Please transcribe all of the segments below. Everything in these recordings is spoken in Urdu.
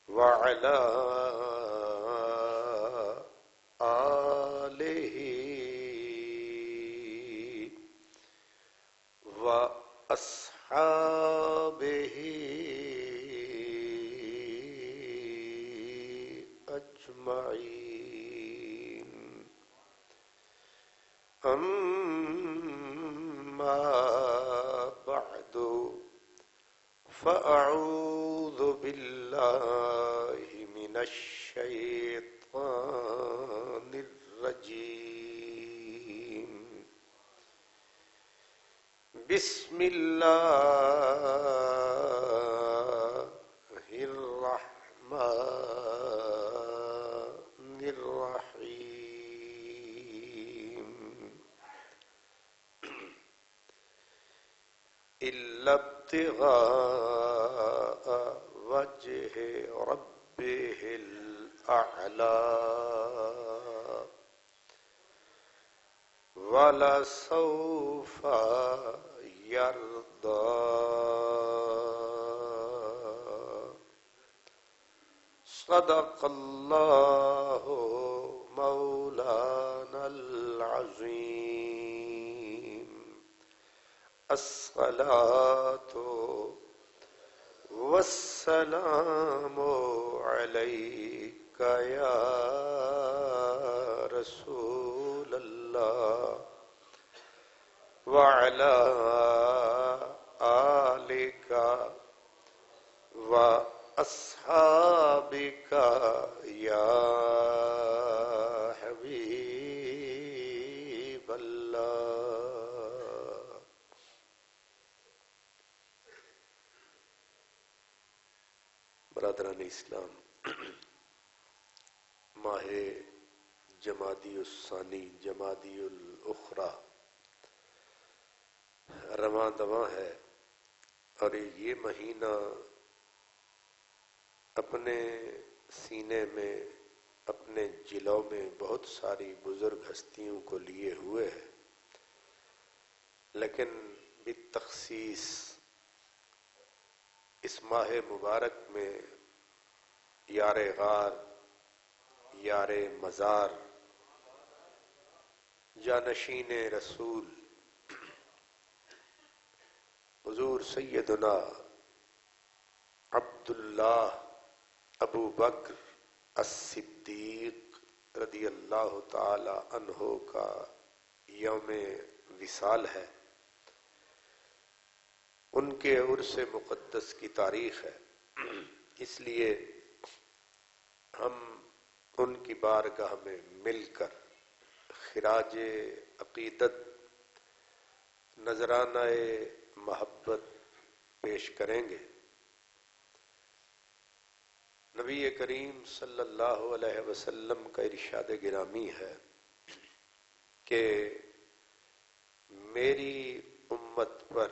وعلى آله وأصحابه أجمعين. أما بعد فأعوذ بالله من الشيطان الرجيم. بسم الله الرحمن الرحيم. إلا ابتغاء وجه ربه الأعلى ولسوف يرضى. صدق الله مولانا العظيم. الصلاة والسلام عليك يا رسول الله وعلى آلك وأصحابك يا حبيب الله. برادران اسلام، ماہ جمادی الثانی جمادی الاخری رواں دواں ہے، اور یہ مہینہ اپنے سینے میں، اپنے جلوں میں بہت ساری بزرگ ہستیوں کو لیے ہوئے ہے، لیکن بالتخصیص اس ماہ مبارک میں یار غار، یار مزار، جانشین رسول حضور سیدنا عبداللہ ابو بکر الصدیق رضی اللہ تعالی عنہ کا یوم وصال ہے. ان کے عرس مقدس کی تاریخ ہے، اس لیے ہم ان کی بارگاہ میں مل کر خراج عقیدت، نذرانہ محبت پیش کریں گے. نبی کریم صلی اللہ علیہ وسلم کا ارشاد گرامی ہے کہ میری امت پر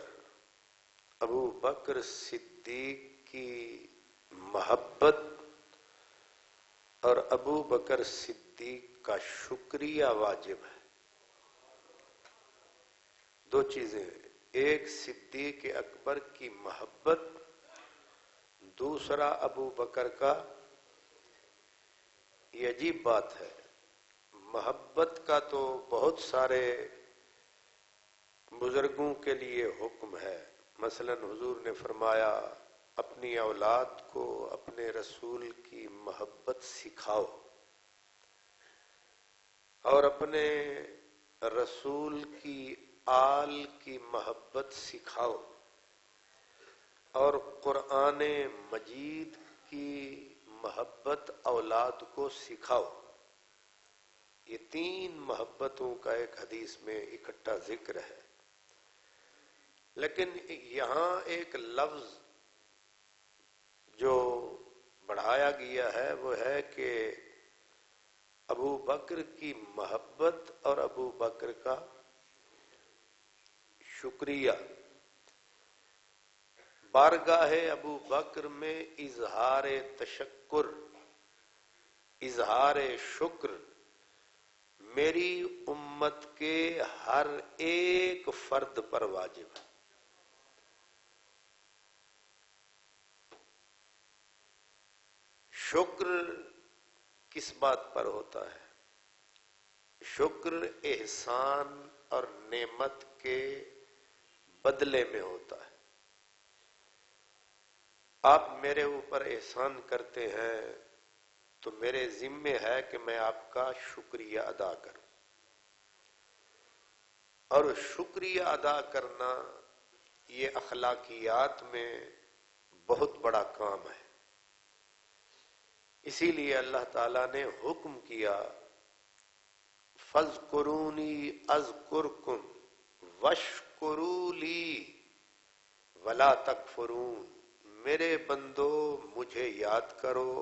ابو بکر صدیق کی محبت اور ابو بکر صدیق کا شکریہ واجب ہے. دو چیزیں، ایک صدیق اکبر کی محبت، دوسرا ابو بکر کا. یہ عجیب بات ہے، محبت کا تو بہت سارے بزرگوں کے لیے حکم ہے. مثلا حضور نے فرمایا اپنی اولاد کو اپنے رسول کی محبت سکھاؤ، اور اپنے رسول کی آل کی محبت سکھاؤ، اور قرآن مجید کی محبت اولاد کو سکھاؤ. یہ تین محبتوں کا ایک حدیث میں اکٹھا ذکر ہے. لیکن یہاں ایک لفظ جو بڑھایا گیا ہے وہ ہے کہ ابو بکر کی محبت اور ابو بکر کا شکریہ. بارگاہ ابو بکر میں اظہار تشکر، اظہار شکر میری امت کے ہر ایک فرد پر واجب ہے. شکر کس بات پر ہوتا ہے؟ شکر احسان اور نعمت کے بدلے میں ہوتا ہے. آپ میرے اوپر احسان کرتے ہیں تو میرے ذمے ہے کہ میں آپ کا شکریہ ادا کروں. اور شکریہ ادا کرنا یہ اخلاقیات میں بہت بڑا کام ہے. اسی لیے اللہ تعالیٰ نے حکم کیا فَاذْكُرُونِي أَذْكُرْكُمْ وَاشْكُرُوا لِي وَلَا تَكْفُرُونَ. میرے بندو مجھے یاد کرو،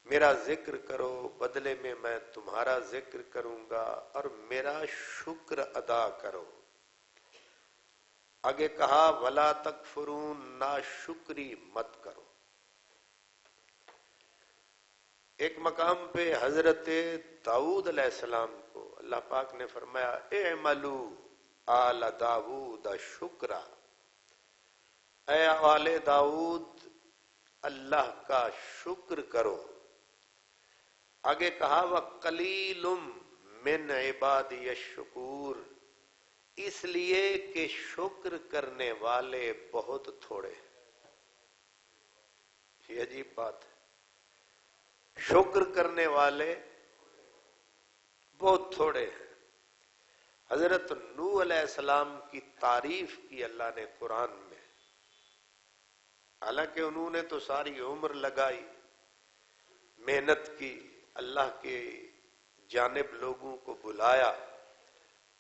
میرا ذکر کرو، بدلے میں تمہارا ذکر کروں گا، اور میرا شکر ادا کرو. آگے کہا وَلَا تَكْفُرُونَ، ناشکری مت کرو. ایک مقام پہ حضرت داؤد علیہ السلام کو اللہ پاک نے فرمایا اعملوا آل داؤد شکرا، اے آل داؤد اللہ کا شکر کرو. آگے کہا وَقَلِيلٌ مِّنْ عِبَادِيَ الشُّكُورُ، اس لیے کہ شکر کرنے والے بہت تھوڑے ہیں. یہ عجیب بات ہے، شکر کرنے والے بہت تھوڑے ہیں. حضرت نوح علیہ السلام کی تعریف کی اللہ نے قرآن میں، حالانکہ انہوں نے تو ساری عمر لگائی، محنت کی، اللہ کے جانب لوگوں کو بلایا،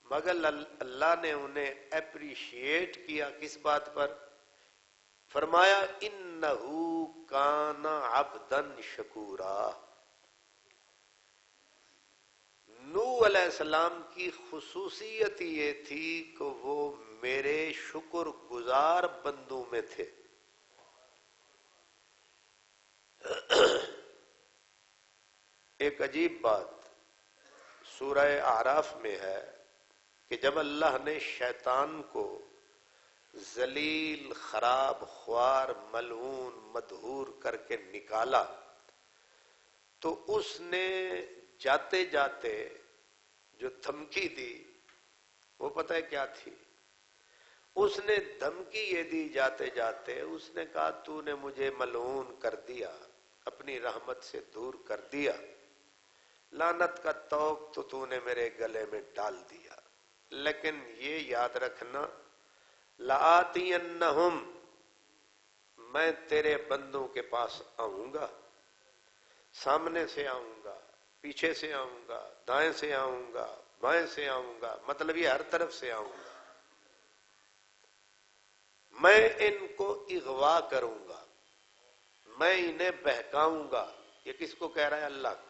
مگر اللہ نے انہیں اپریشیٹ کیا کس بات پر؟ فرمایا انہو کان عبدا شکورا. نوح علیہ السلام کی خصوصیت یہ تھی کہ وہ میرے شکر گزار بندوں میں تھے. ایک عجیب بات سورہ اعراف میں ہے کہ جب اللہ نے شیطان کو ذلیل، خراب، خوار، ملعون، مدحور کر کے نکالا تو اس نے جاتے جاتے جو دھمکی دی وہ پتہ ہے کیا تھی؟ اس نے دھمکی یہ دی جاتے جاتے، اس نے کہا تو نے مجھے ملعون کر دیا، اپنی رحمت سے دور کر دیا، لعنت کا طوق تو نے میرے گلے میں ڈال دیا، لیکن یہ یاد رکھنا لآتینہم، میں تیرے بندوں کے پاس آؤں گا، سامنے سے آؤں گا، پیچھے سے آؤں گا، دائیں سے آؤں گا، بائیں سے آؤں گا، مطلب یہ ہر طرف سے آؤں گا. میں ان کو اغوا کروں گا، میں انہیں بہکاؤں گا. یہ کس کو کہہ رہا ہے؟ اللہ کو.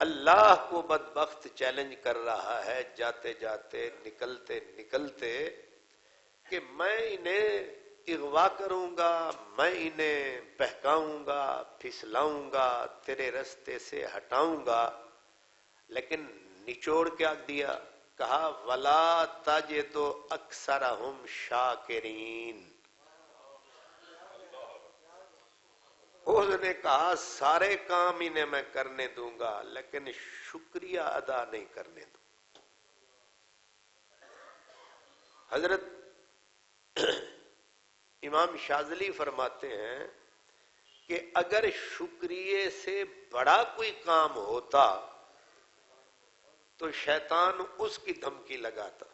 اللہ کو بدبخت چیلنج کر رہا ہے جاتے جاتے، نکلتے نکلتے، کہ میں انہیں اغوا کروں گا، میں انہیں بہکاؤں گا، پھسلاؤں گا، تیرے رستے سے ہٹاؤں گا. لیکن نچوڑ کیا دیا؟ کہا وَلَا تَجِدُ أَكْثَرَهُمْ شَاكِرِينَ. اس نے کہا سارے کام انہیں میں کرنے دوں گا لیکن شکریہ ادا نہیں کرنے دوں. حضرت امام شاذلی فرماتے ہیں کہ اگر شکریہ سے بڑا کوئی کام ہوتا تو شیطان اس کی دھمکی لگاتا.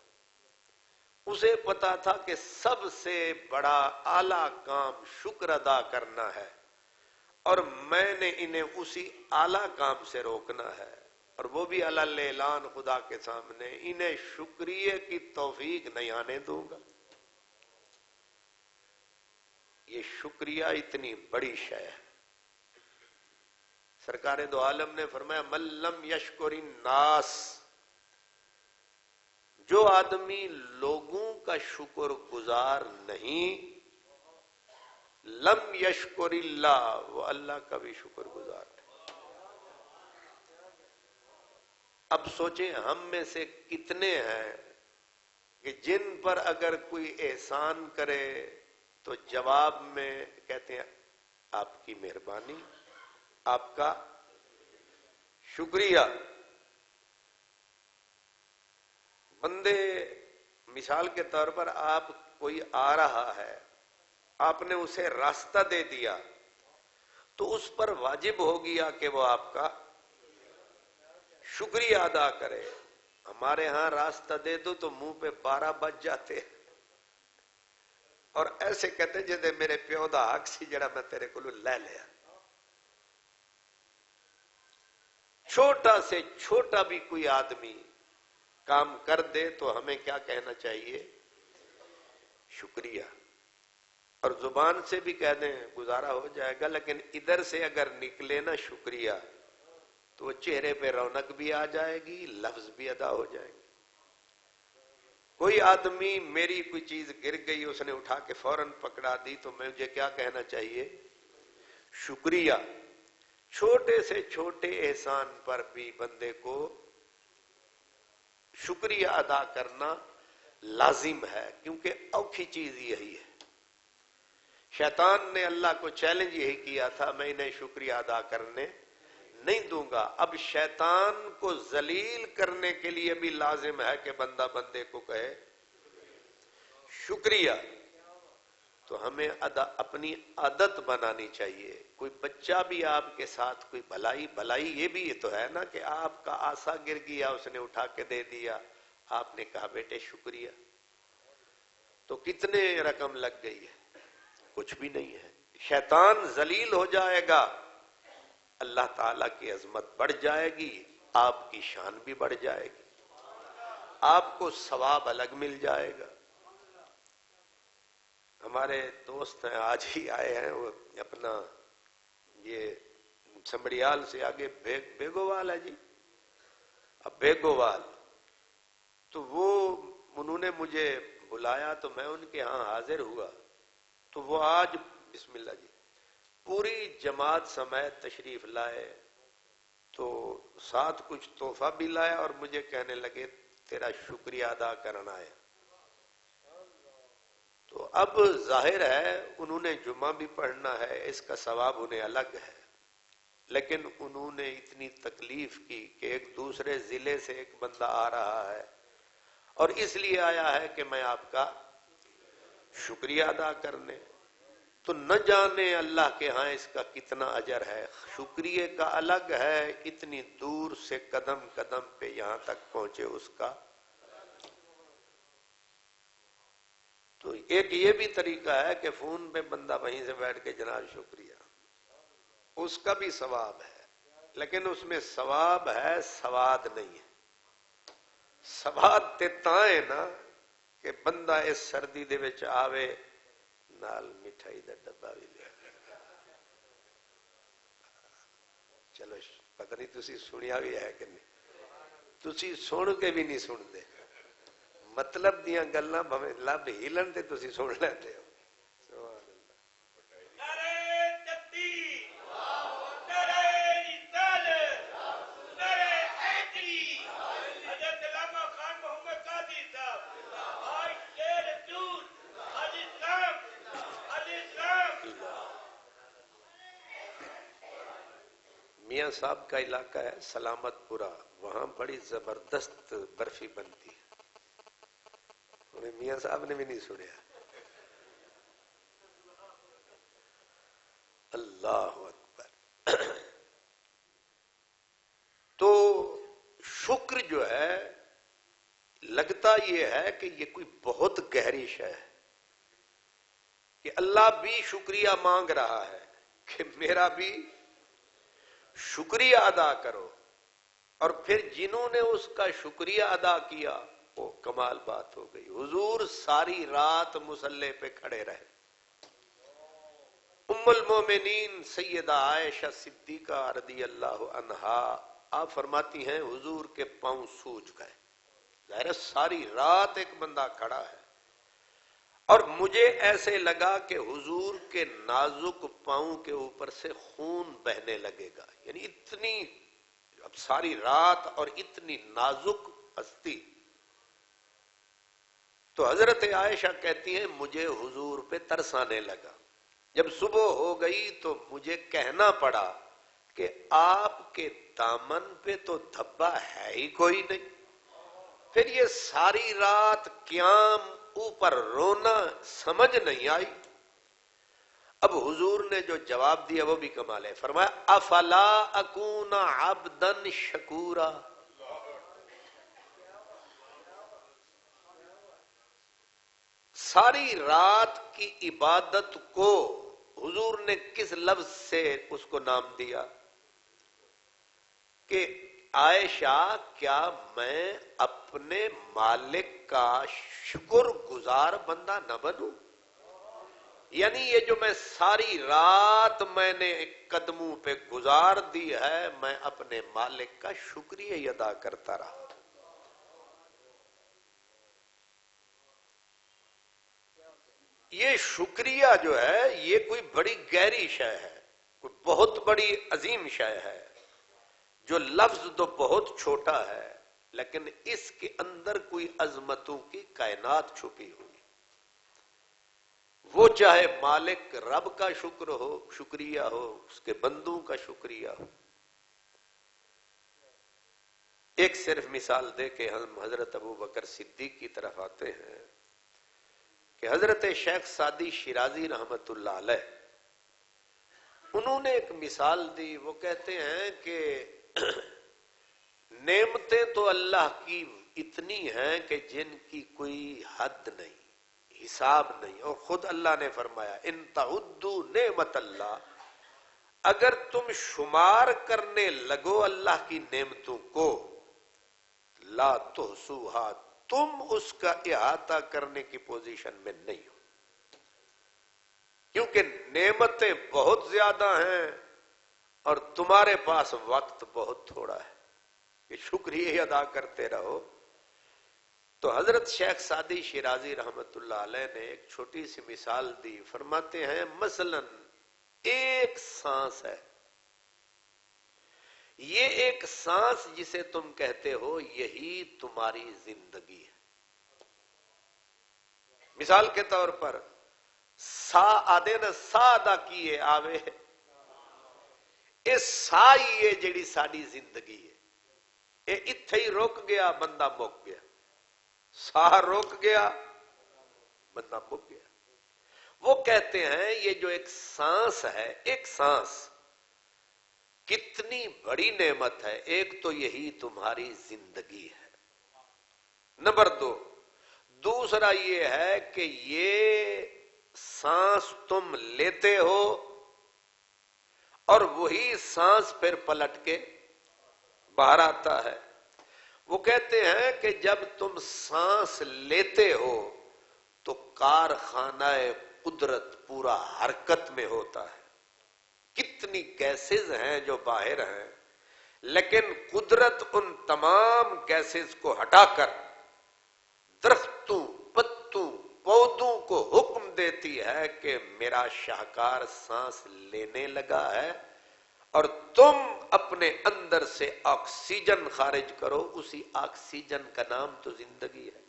اسے پتا تھا کہ سب سے بڑا اعلیٰ کام شکر ادا کرنا ہے، اور میں نے انہیں اسی اعلیٰ کام سے روکنا ہے، اور وہ بھی علی الاعلان خدا کے سامنے، انہیں شکریہ کی توفیق نہیں آنے دوں گا. یہ شکریہ اتنی بڑی شے ہے. سرکار دو عالم نے فرمایا من لم یشکر الناس، جو آدمی لوگوں کا شکر گزار نہیں، لم یشکر اللہ، وہ اللہ کا بھی شکر گزار نہیں. اب سوچیں ہم میں سے کتنے ہیں کہ جن پر اگر کوئی احسان کرے تو جواب میں کہتے ہیں آپ کی مہربانی، آپ کا شکریہ۔ بندے مثال کے طور پر آپ کوئی آ رہا ہے، آپ نے اسے راستہ دے دیا تو اس پر واجب ہو گیا کہ وہ آپ کا شکریہ ادا کرے۔ ہمارے ہاں راستہ دے دو تو منہ پہ 12 بج جاتے اور ایسے کہتے جیسے میرے پیو دا حق سی جڑا میں تیرے کو لے لیا۔ چھوٹا سے چھوٹا بھی کوئی آدمی کام کر دے تو ہمیں کیا کہنا چاہیے؟ شکریہ۔ اور زبان سے بھی کہہ دیں گزارا ہو جائے گا، لیکن ادھر سے اگر نکلے نا شکریہ تو وہ چہرے پہ رونق بھی آ جائے گی، لفظ بھی ادا ہو جائے گی۔ کوئی آدمی میری کوئی چیز گر گئی، اس نے اٹھا کے فوراً پکڑا دی تو مجھے کیا کہنا چاہیے؟ شکریہ۔ چھوٹے سے چھوٹے احسان پر بھی بندے کو شکریہ ادا کرنا لازم ہے، کیونکہ اوکھی چیز یہی ہے۔ شیطان نے اللہ کو چیلنج یہی کیا تھا، میں انہیں شکریہ ادا کرنے نہیں دوں گا۔ اب شیطان کو ذلیل کرنے کے لیے بھی لازم ہے کہ بندہ بندے کو کہے شکریہ۔ تو ہمیں اپنی عادت بنانی چاہیے۔ کوئی بچہ بھی آپ کے ساتھ کوئی بھلائی یہ بھی تو ہے نا کہ آپ کا آسا گر گیا، اس نے اٹھا کے دے دیا، آپ نے کہا بیٹے شکریہ، تو کتنے رقم لگ گئی ہے؟ کچھ بھی نہیں ہے۔ شیطان ذلیل ہو جائے گا، اللہ تعالیٰ کی عظمت بڑھ جائے گی، آپ کی شان بھی بڑھ جائے گی، آپ کو ثواب الگ مل جائے گا۔ ہمارے دوست ہیں، آج ہی آئے ہیں، وہ اپنا یہ سمبڑیال سے آگے بیگوال ہے جی، اب بیگوال، تو وہ انہوں نے مجھے بلایا تو میں ان کے ہاں حاضر ہوا، تو وہ آج بسم اللہ جی پوری جماعت سمیت تشریف لائے، تو ساتھ کچھ تحفہ بھی لایا اور مجھے کہنے لگے تیرا شکریہ ادا کرنا ہے۔ تو اب ظاہر ہے انہوں نے جمعہ بھی پڑھنا ہے، اس کا ثواب انہیں الگ ہے، لیکن انہوں نے اتنی تکلیف کی کہ ایک دوسرے ضلع سے ایک بندہ آ رہا ہے اور اس لیے آیا ہے کہ میں آپ کا شکریہ ادا کرنے، تو نہ جانے اللہ کے ہاں اس کا کتنا اجر ہے۔ شکریہ کا الگ ہے، اتنی دور سے قدم قدم پہ یہاں تک پہنچے اس کا۔ تو ایک یہ بھی طریقہ ہے کہ فون پہ بندہ وہیں سے بیٹھ کے جناب شکریہ، اس کا بھی ثواب ہے، لیکن اس میں ثواب ہے، سواد نہیں ہے۔ سواد تے تاں ہے نا کہ بندہ اس سردی دے وچ آوے نال مٹھائی دا ڈبا بھی لے۔ چلو پتہ نہیں تسی سنیا بھی ہے کہ نہیں، تسی سن کے بھی نہیں سن دے، مطلب دیاں گلاں بھویں لب ہلن تے تسی سن لیندے ہو۔ سبحان اللہ۔ نعرہ تکبیر، نعرہ رسالت، نعرہ حیدری، حضرت علامہ خان محمد قادری صاحب، عاشق رسول، الاسلام، الاسلام۔ میاں صاحب کا علاقہ ہے سلامت پورہ، وہاں بڑی زبردست برفی بنتی ہے، انہیں میاں صاحب نے بھی نہیں سنیا۔ اللہ اکبر۔ تو شکر جو ہے لگتا یہ ہے کہ یہ کوئی بہت گہری شے ہے کہ اللہ بھی شکریہ مانگ رہا ہے کہ میرا بھی شکریہ ادا کرو، اور پھر جنہوں نے اس کا شکریہ ادا کیا وہ کمال بات ہو گئی۔ حضور ساری رات مصلی پہ کھڑے رہے، ام المومنین سیدہ عائشہ صدیقہ رضی اللہ عنہا آپ فرماتی ہیں حضور کے پاؤں سوج گئے، ظاہر ہے ساری رات ایک بندہ کھڑا ہے، اور مجھے ایسے لگا کہ حضور کے نازک پاؤں کے اوپر سے خون بہنے لگے گا، یعنی اتنی اب ساری رات اور اتنی نازک ہستی۔ تو حضرت عائشہ کہتی ہیں مجھے حضور پہ ترس آنے لگا، جب صبح ہو گئی تو مجھے کہنا پڑا کہ آپ کے دامن پہ تو دھبا ہے ہی کوئی نہیں. پھر یہ ساری رات قیام اوپر رونا سمجھ نہیں آئی. اب حضور نے جو جواب دیا وہ بھی کمال ہے. فرمایا افلا اکون عبدا شکورا. ساری رات کی عبادت کو حضور نے کس لفظ سے اس کو نام دیا کہ عائشہ کیا میں اپنے مالک کا شکر گزار بندہ نہ بنوں؟ یعنی یہ جو میں ساری رات میں نے قدموں پہ گزار دی ہے میں اپنے مالک کا شکریہ ادا کرتا رہا. یہ شکریہ جو ہے یہ کوئی بڑی گہری شے ہے, کوئی بہت بڑی عظیم شے ہے. جو لفظ تو بہت چھوٹا ہے لیکن اس کے اندر کوئی عظمتوں کی کائنات چھپی ہوئی. وہ چاہے مالک رب کا شکر ہو, شکریہ ہو, اس کے بندوں کا شکریہ ہو. ایک صرف مثال دے کے ہم حضرت ابو بکر صدیق کی طرف آتے ہیں کہ حضرت شیخ سعدی شیرازی رحمت اللہ علیہ انہوں نے ایک مثال دی. وہ کہتے ہیں کہ نعمتیں تو اللہ کی اتنی ہیں کہ جن کی کوئی حد نہیں, حساب نہیں. اور خود اللہ نے فرمایا ان تعدوا نعمت اللہ, اگر تم شمار کرنے لگو اللہ کی نعمتوں کو لا تحصوها, تم اس کا احاطہ کرنے کی پوزیشن میں نہیں ہو, کیونکہ نعمتیں بہت زیادہ ہیں اور تمہارے پاس وقت بہت تھوڑا ہے کہ شکریہ ادا کرتے رہو. تو حضرت شیخ سعدی شیرازی رحمت اللہ علیہ نے ایک چھوٹی سی مثال دی. فرماتے ہیں مثلا ایک سانس ہے, یہ ایک سانس جسے تم کہتے ہو یہی تمہاری زندگی ہے. مثال کے طور پر سا آدھے نا سا ادا کیے آوے, اس سا ہی ہے جیڑی ساری زندگی ہے. یہ اتھے ہی رک گیا بندہ مک گیا, سا رک گیا بندہ مک گیا. وہ کہتے ہیں یہ جو ایک سانس ہے, ایک سانس کتنی بڑی نعمت ہے. ایک تو یہی تمہاری زندگی ہے. نمبر دو, دوسرا یہ ہے کہ یہ سانس تم لیتے ہو اور وہی سانس پھر پلٹ کے باہر آتا ہے. وہ کہتے ہیں کہ جب تم سانس لیتے ہو تو کارخانہ قدرت پورا حرکت میں ہوتا ہے. کتنی گیسز ہیں جو باہر ہیں, لیکن قدرت ان تمام گیسز کو ہٹا کر درختوں, پتوں, پودوں کو حکم دیتی ہے کہ میرا شاہکار سانس لینے لگا ہے اور تم اپنے اندر سے آکسیجن خارج کرو. اسی آکسیجن کا نام تو زندگی ہے.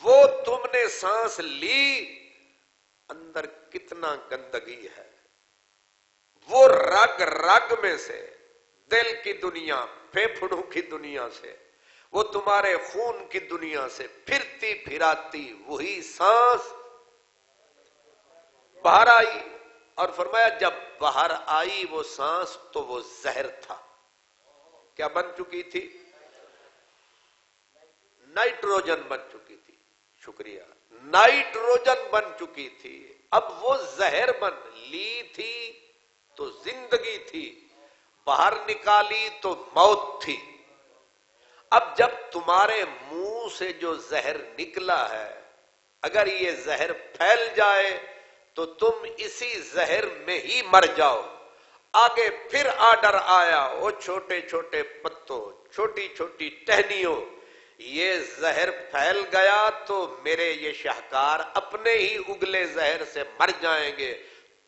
وہ تم نے سانس لی, اندر کتنا گندگی ہے. وہ رگ رگ میں سے, دل کی دنیا, پھیپھڑوں کی دنیا سے, وہ تمہارے خون کی دنیا سے پھرتی پھراتی وہی سانس باہر آئی. اور فرمایا جب باہر آئی وہ سانس تو وہ زہر تھا. کیا بن چکی تھی؟ نائٹروجن بن چکی تھی. شکریہ, نائٹروجن بن چکی تھی. اب وہ زہر بن لی تھی تو زندگی تھی, باہر نکالی تو موت تھی. اب جب تمہارے منہ سے جو زہر نکلا ہے اگر یہ زہر پھیل جائے تو تم اسی زہر میں ہی مر جاؤ. آگے پھر آرڈر آیا, وہ چھوٹے چھوٹے پتوں, چھوٹی چھوٹی ٹہنیوں, یہ زہر پھیل گیا تو میرے یہ شاہکار اپنے ہی اگلے زہر سے مر جائیں گے.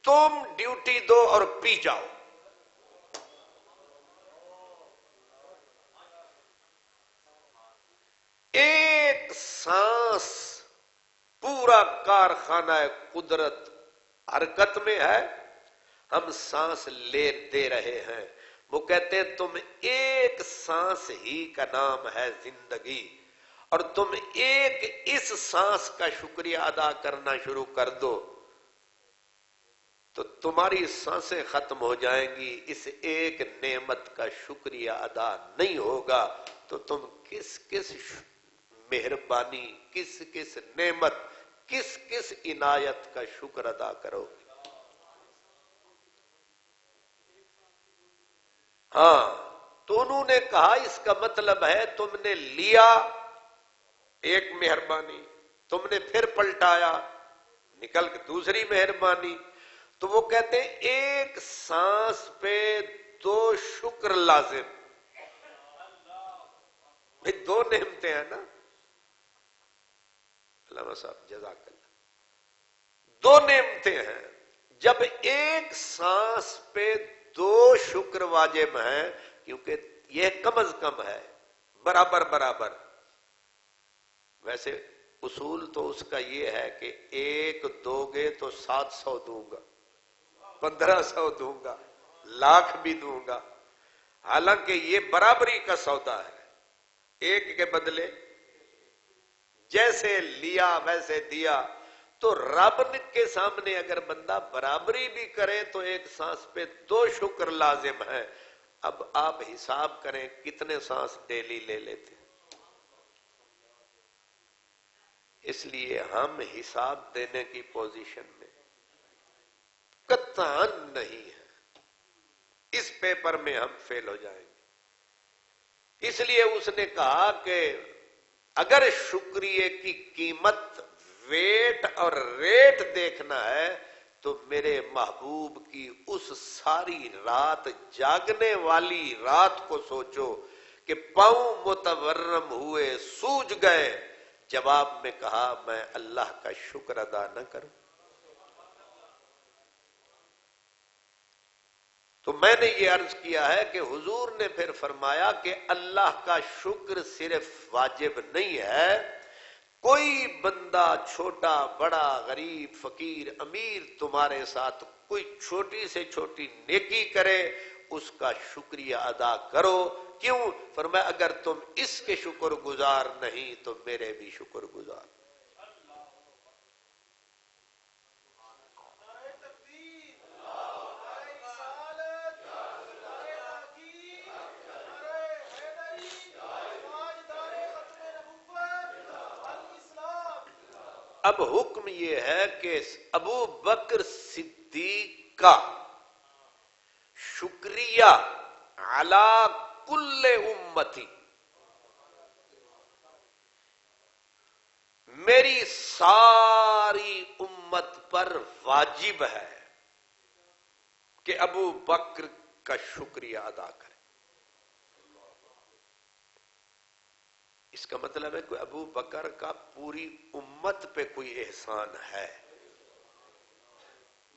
تم ڈیوٹی دو اور پی جاؤ. ایک سانس پورا کارخانہ قدرت حرکت میں ہے، ہم سانس لے دے رہے ہیں۔ وہ کہتے ہیں تم ایک سانس ہی کا نام ہے زندگی، اور تم ایک اس سانس کا شکریہ ادا کرنا شروع کر دو تو تمہاری سانسیں ختم ہو جائیں گی، اس ایک نعمت کا شکریہ ادا نہیں ہوگا تو تم کس کس مہربانی، کس کس نعمت، کس کس عنایت کا شکر ادا کرو گے؟ ہاں، تو انہوں نے کہا اس کا مطلب ہے تم نے لیا ایک مہربانی، تم نے پھر پلٹایا، نکل کے دوسری مہربانی، تو وہ کہتے ہیں ایک سانس پہ دو شکر لازم۔ بھئی دو نعمتیں ہیں نا، علامہ صاحب جزاک اللہ، دو نعمتیں ہیں، جب ایک سانس پہ دو شکر واجب ہیں، کیونکہ یہ کم از کم ہے، برابر برابر۔ ویسے اصول تو اس کا یہ ہے کہ ایک دو گے تو 700 دوں گا، 1500 دوں گا، لاکھ بھی دوں گا، حالانکہ یہ برابری کا سودا ہے، ایک کے بدلے جیسے لیا ویسے دیا۔ تو رب کے سامنے اگر بندہ برابری بھی کرے تو ایک سانس پہ دو شکر لازم ہے۔ اب آپ حساب کریں کتنے سانس ڈیلی لے لیتے ہیں؟ اس لیے ہم حساب دینے کی پوزیشن میں قطعاً نہیں ہے، اس پیپر میں ہم فیل ہو جائیں گے۔ اس لیے اس نے کہا کہ اگر شکریہ کی قیمت، ویٹ اور ریٹ دیکھنا ہے تو میرے محبوب کی اس ساری رات، جاگنے والی رات کو سوچو کہ پاؤں متورم ہوئے، سوج گئے، جواب میں کہا میں اللہ کا شکر ادا نہ کروں؟ تو میں نے یہ عرض کیا ہے کہ حضور نے پھر فرمایا کہ اللہ کا شکر صرف واجب نہیں ہے، کوئی بندہ چھوٹا بڑا، غریب فقیر امیر تمہارے ساتھ کوئی چھوٹی سے چھوٹی نیکی کرے، اس کا شکریہ ادا کرو۔ کیوں؟ فرمایا اگر تم اس کے شکر گزار نہیں تو میرے بھی شکر گزار۔ اب حکم یہ ہے کہ ابو بکر صدیق کا شکریہ علی کل امتی، میری ساری امت پر واجب ہے کہ ابو بکر کا شکریہ ادا کرے۔ اس کا مطلب ہے کہ ابو بکر کا پوری امت پہ کوئی احسان ہے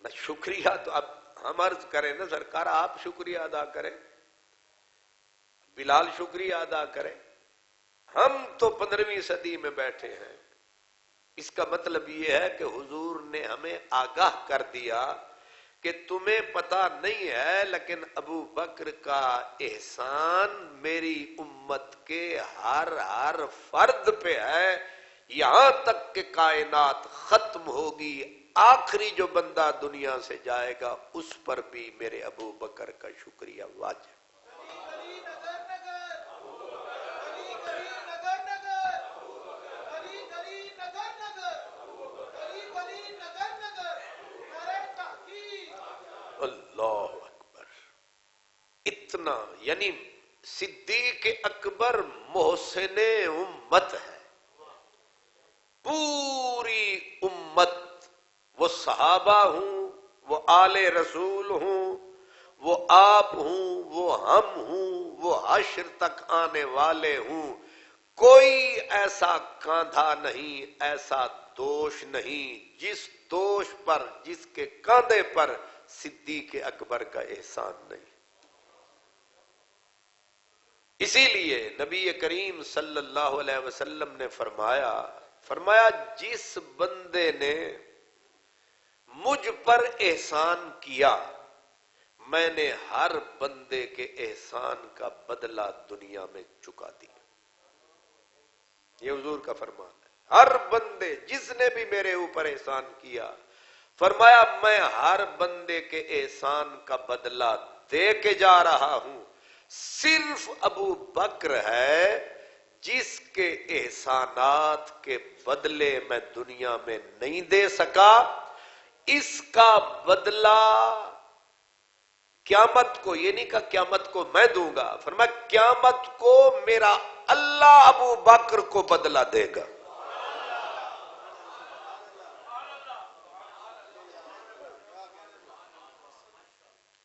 نہ؟ شکریہ تو اب ہم عرض کریں نا سرکار آپ شکریہ ادا کریں، بلال شکریہ ادا کریں، ہم تو 15ویں صدی میں بیٹھے ہیں۔ اس کا مطلب یہ ہے کہ حضور نے ہمیں آگاہ کر دیا کہ تمہیں پتہ نہیں ہے لیکن ابو بکر کا احسان میری امت کے ہر فرد پہ ہے، یہاں تک کہ کائنات ختم ہوگی، آخری جو بندہ دنیا سے جائے گا اس پر بھی میرے ابو بکر کا شکریہ واجب۔ اللہ اکبر! اتنا، یعنی صدیق اکبر محسن امت ہے، پوری امت، وہ صحابہ ہوں، وہ آل رسول ہوں، وہ آپ ہوں، وہ ہم ہوں، وہ حشر تک آنے والے ہوں، کوئی ایسا کاندھا نہیں، ایسا دوش نہیں جس دوش پر، جس کے کاندھے پر صدیق اکبر کا احسان نہیں۔ اسی لیے نبی کریم صلی اللہ علیہ وسلم نے فرمایا فرمایا جس بندے نے مجھ پر احسان کیا میں نے ہر بندے کے احسان کا بدلہ دنیا میں چکا دیا. یہ حضور کا فرمان ہے. ہر بندے جس نے بھی میرے اوپر احسان کیا فرمایا میں ہر بندے کے احسان کا بدلہ دے کے جا رہا ہوں. صرف ابو بکر ہے جس کے احسانات کے بدلے میں دنیا میں نہیں دے سکا. اس کا بدلہ قیامت کو، یہ نہیں کہا قیامت کو میں دوں گا، فرمایا قیامت کو میرا اللہ ابو بکر کو بدلہ دے گا.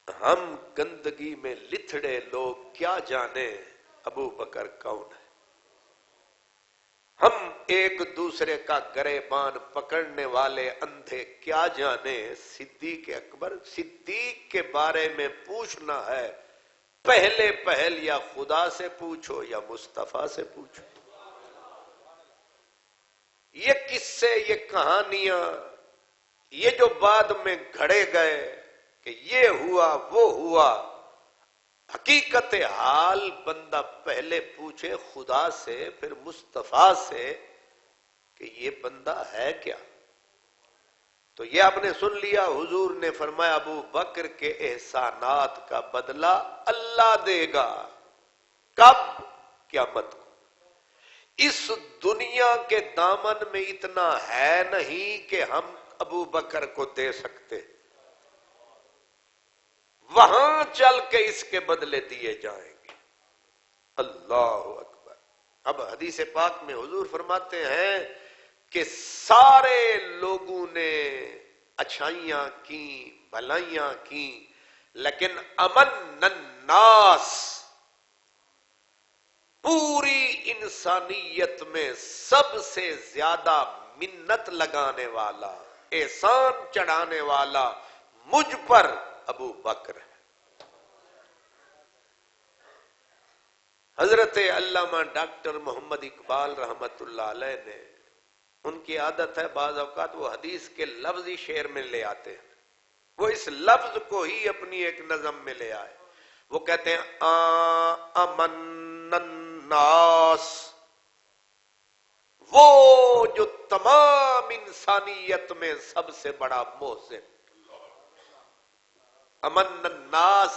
ہم گندگی میں لتھڑے لوگ کیا جانے ابو بکر کون ہے. ہم ایک دوسرے کا گریبان پکڑنے والے اندھے کیا جانے صدیق اکبر. صدیق کے بارے میں پوچھنا ہے پہلے پہل یا خدا سے پوچھو یا مصطفیٰ سے پوچھو. یہ قصے، یہ کہانیاں، یہ جو بعد میں گھڑے گئے کہ یہ ہوا وہ ہوا، حقیقت حال بندہ پہلے پوچھے خدا سے پھر مصطفیٰ سے کہ یہ بندہ ہے کیا. تو یہ آپ نے سن لیا حضور نے فرمایا ابو بکر کے احسانات کا بدلہ اللہ دے گا. کب؟ قیامت کو. اس دنیا کے دامن میں اتنا ہے نہیں کہ ہم ابو بکر کو دے سکتے، وہاں چل کے اس کے بدلے دیے جائیں گے. اللہ اکبر. اب حدیث پاک میں حضور فرماتے ہیں کہ سارے لوگوں نے اچھائیاں کی، بھلائیاں کی، لیکن امن الناس، پوری انسانیت میں سب سے زیادہ منت لگانے والا، احسان چڑھانے والا مجھ پر ابو بکر ہے. حضرت علامہ ڈاکٹر محمد اقبال رحمت اللہ علیہ نے، ان کی عادت ہے بعض اوقات وہ حدیث کے لفظ ہی شعر میں لے آتے ہیں، وہ اس لفظ کو ہی اپنی ایک نظم میں لے آئے. وہ کہتے ہیں امن الناس، وہ جو تمام انسانیت میں سب سے بڑا محسن. امن الناس،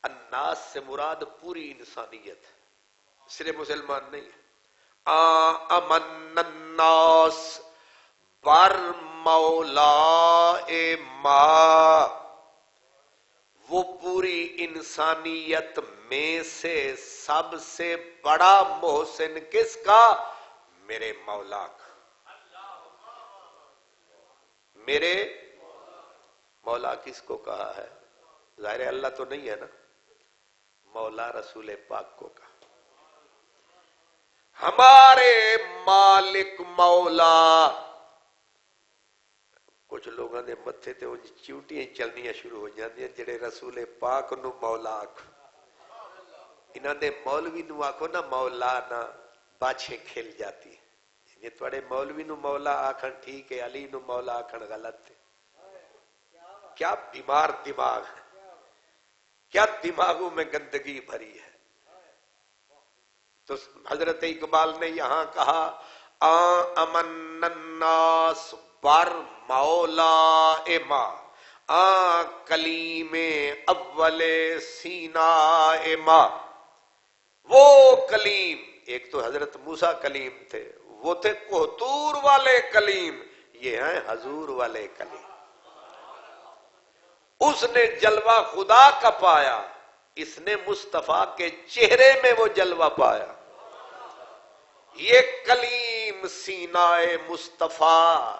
الناس سے مراد پوری انسانیت ہے، صرف مسلمان نہیں ہے. امن الناس بر مولا ما، وہ پوری انسانیت میں سے سب سے بڑا محسن کس کا؟ میرے مولا کا. میرے مولا کس کو کہا ہے؟ ظاہر اللہ تو نہیں ہے نا، مولا رسول پاک کو کہا. ہمارے مالک مولا. کچھ لوگوں نے متھے تے چیوٹیاں چلنیاں شروع ہو جاندیاں جڑے رسول پاک نو مولا آکھو. انہاں دے مولوی نو آکھو نا مولا نا، باچھیں کھل جاتی ہیں. یہ تھوڑے مولوی نو مولا آکھن ٹھیک ہے، علی نو مولا آکھن غلط ہے. کیا بیمار دماغ ہے، کیا دماغوں میں گندگی بھری ہے. تو حضرت اقبال نے یہاں کہا امن الناس بر مولا ما، کلیم اول سینا ما. وہ کلیم، ایک تو حضرت موسیٰ کلیم تھے، وہ تھے کوہتور والے کلیم، یہ ہیں حضور والے کلیم. اس نے جلوہ خدا کا پایا، اس نے مصطفیٰ کے چہرے میں وہ جلوہ پایا. یہ کلیم سینہ مصطفیٰ،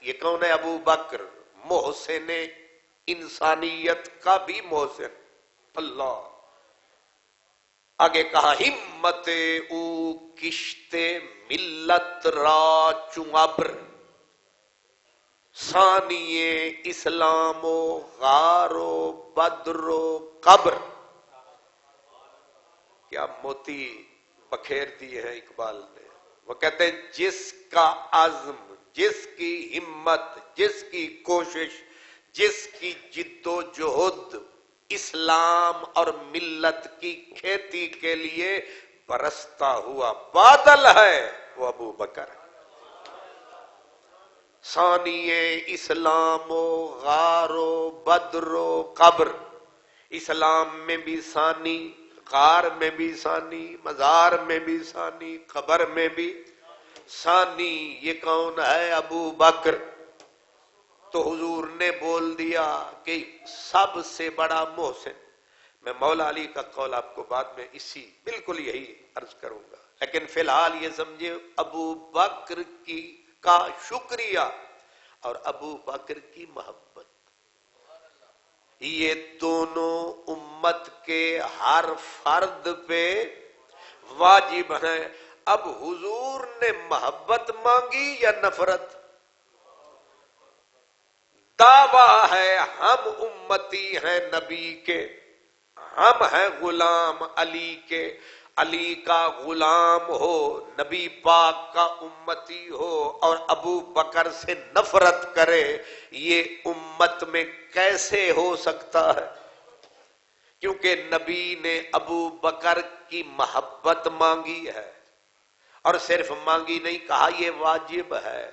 یہ کون ہے؟ ابو بکر، محسن انسانیت کا بھی محسن. اللہ. آگے کہا ہمت او کشت ملت را چوابر، ثانی اسلام و غار و بدر و قبر. کیا موتی بکھیر دیے ہیں اقبال نے. وہ کہتے ہیں جس کا عزم، جس کی ہمت، جس کی کوشش، جس کی جد و جہد اسلام اور ملت کی کھیتی کے لیے برستا ہوا بادل ہے، وہ ابو بکر ہے۔ ثانی اسلام و غار و بدر و قبر، اسلام میں بھی ثانی، غار میں بھی ثانی، مزار میں بھی ثانی، قبر میں بھی ثانی۔ یہ کون ہے؟ ابو بکر۔ تو حضور نے بول دیا کہ سب سے بڑا محسن۔ میں مولا علی کا قول آپ کو بعد میں اسی بالکل یہی عرض کروں گا، لیکن فی الحال یہ سمجھے ابو بکر کا شکریہ اور ابو بکر کی محبت، یہ دونوں امت کے ہر فرد پہ واجب ہیں۔ اب حضور نے محبت مانگی یا نفرت؟ دعویٰ ہے ہم امتی ہیں نبی کے، ہم ہیں غلام علی کے، علی کا غلام ہو، نبی پاک کا امتی ہو اور ابو بکر سے نفرت کرے، یہ امت میں کیسے ہو سکتا ہے؟ کیونکہ نبی نے ابو بکر کی محبت مانگی ہے، اور صرف مانگی نہیں، کہا یہ واجب ہے،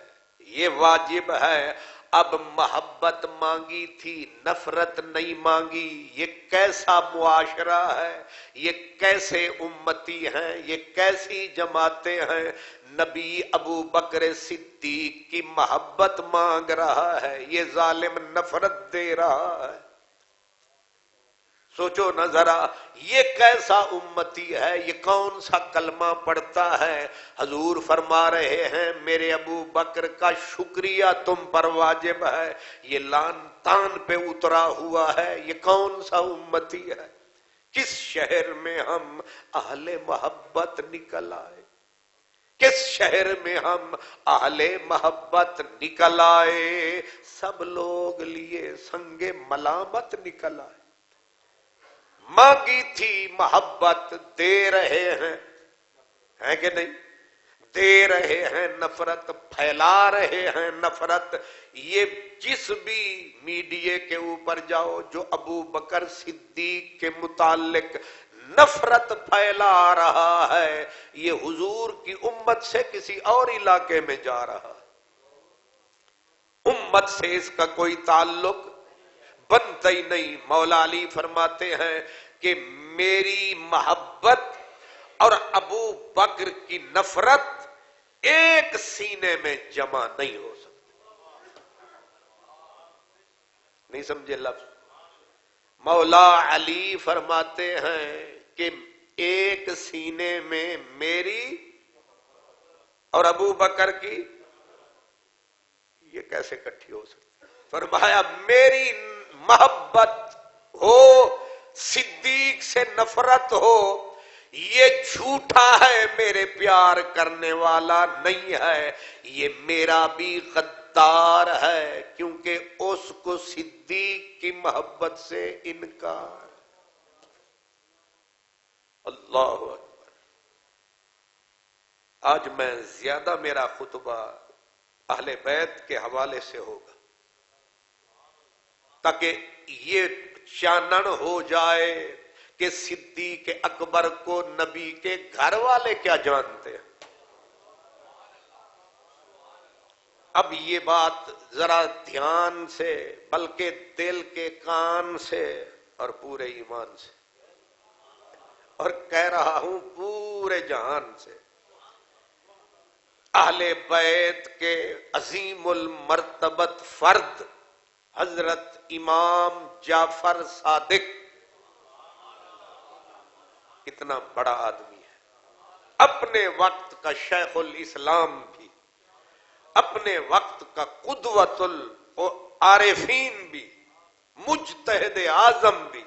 یہ واجب ہے۔ اب محبت مانگی تھی، نفرت نہیں مانگی، یہ کیسا معاشرہ ہے؟ یہ کیسے امتی ہیں؟ یہ کیسی جماعتیں ہیں؟ نبی ابو بکر صدیق کی محبت مانگ رہا ہے، یہ ظالم نفرت دے رہا ہے۔ سوچو نہ ذرا، یہ کیسا امتی ہے؟ یہ کون سا کلمہ پڑھتا ہے؟ حضور فرما رہے ہیں میرے ابو بکر کا شکریہ تم پر واجب ہے، یہ لان تان پہ اترا ہوا ہے۔ یہ کون سا امتی ہے؟ کس شہر میں ہم اہل محبت نکل آئے، کس شہر میں ہم اہل محبت نکل آئے؟ سب لوگ لیے سنگ ملامت نکل آئے۔ مانگی تھی محبت، دے رہے ہیں کہ نہیں؟ دے رہے ہیں نفرت، پھیلا رہے ہیں نفرت۔ یہ جس بھی میڈیا کے اوپر جاؤ جو ابو بکر صدیق کے متعلق نفرت پھیلا رہا ہے، یہ حضور کی امت سے کسی اور علاقے میں جا رہا ہے، امت سے اس کا کوئی تعلق بنتا ہی نہیں۔ مولا علی فرماتے ہیں کہ میری محبت اور ابو بکر کی نفرت ایک سینے میں جمع نہیں ہو سکتی۔ نہیں سمجھے لفظ؟ مولا علی فرماتے ہیں کہ ایک سینے میں میری اور ابو بکر کی، یہ کیسے اکٹھی ہو سکتی؟ فرمایا میری محبت ہو، صدیق سے نفرت ہو، یہ جھوٹا ہے، میرے پیار کرنے والا نہیں ہے، یہ میرا بھی غدار ہے، کیونکہ اس کو صدیق کی محبت سے انکار۔ اللہ اکبر۔ آج میں زیادہ میرا خطبہ اہل بیت کے حوالے سے ہوگا تاکہ یہ چانن ہو جائے کہ صدیق اکبر کو نبی کے گھر والے کیا جانتے ہیں۔ اب یہ بات ذرا دھیان سے، بلکہ دل کے کان سے اور پورے ایمان سے، اور کہہ رہا ہوں پورے جہان سے، اہل بیت کے عظیم المرتبت فرد حضرت امام جعفر صادق کتنا بڑا آدمی ہے، اپنے وقت کا شیخ الاسلام بھی، اپنے وقت کا قدوۃ العارفین بھی، مجتہد اعظم بھی،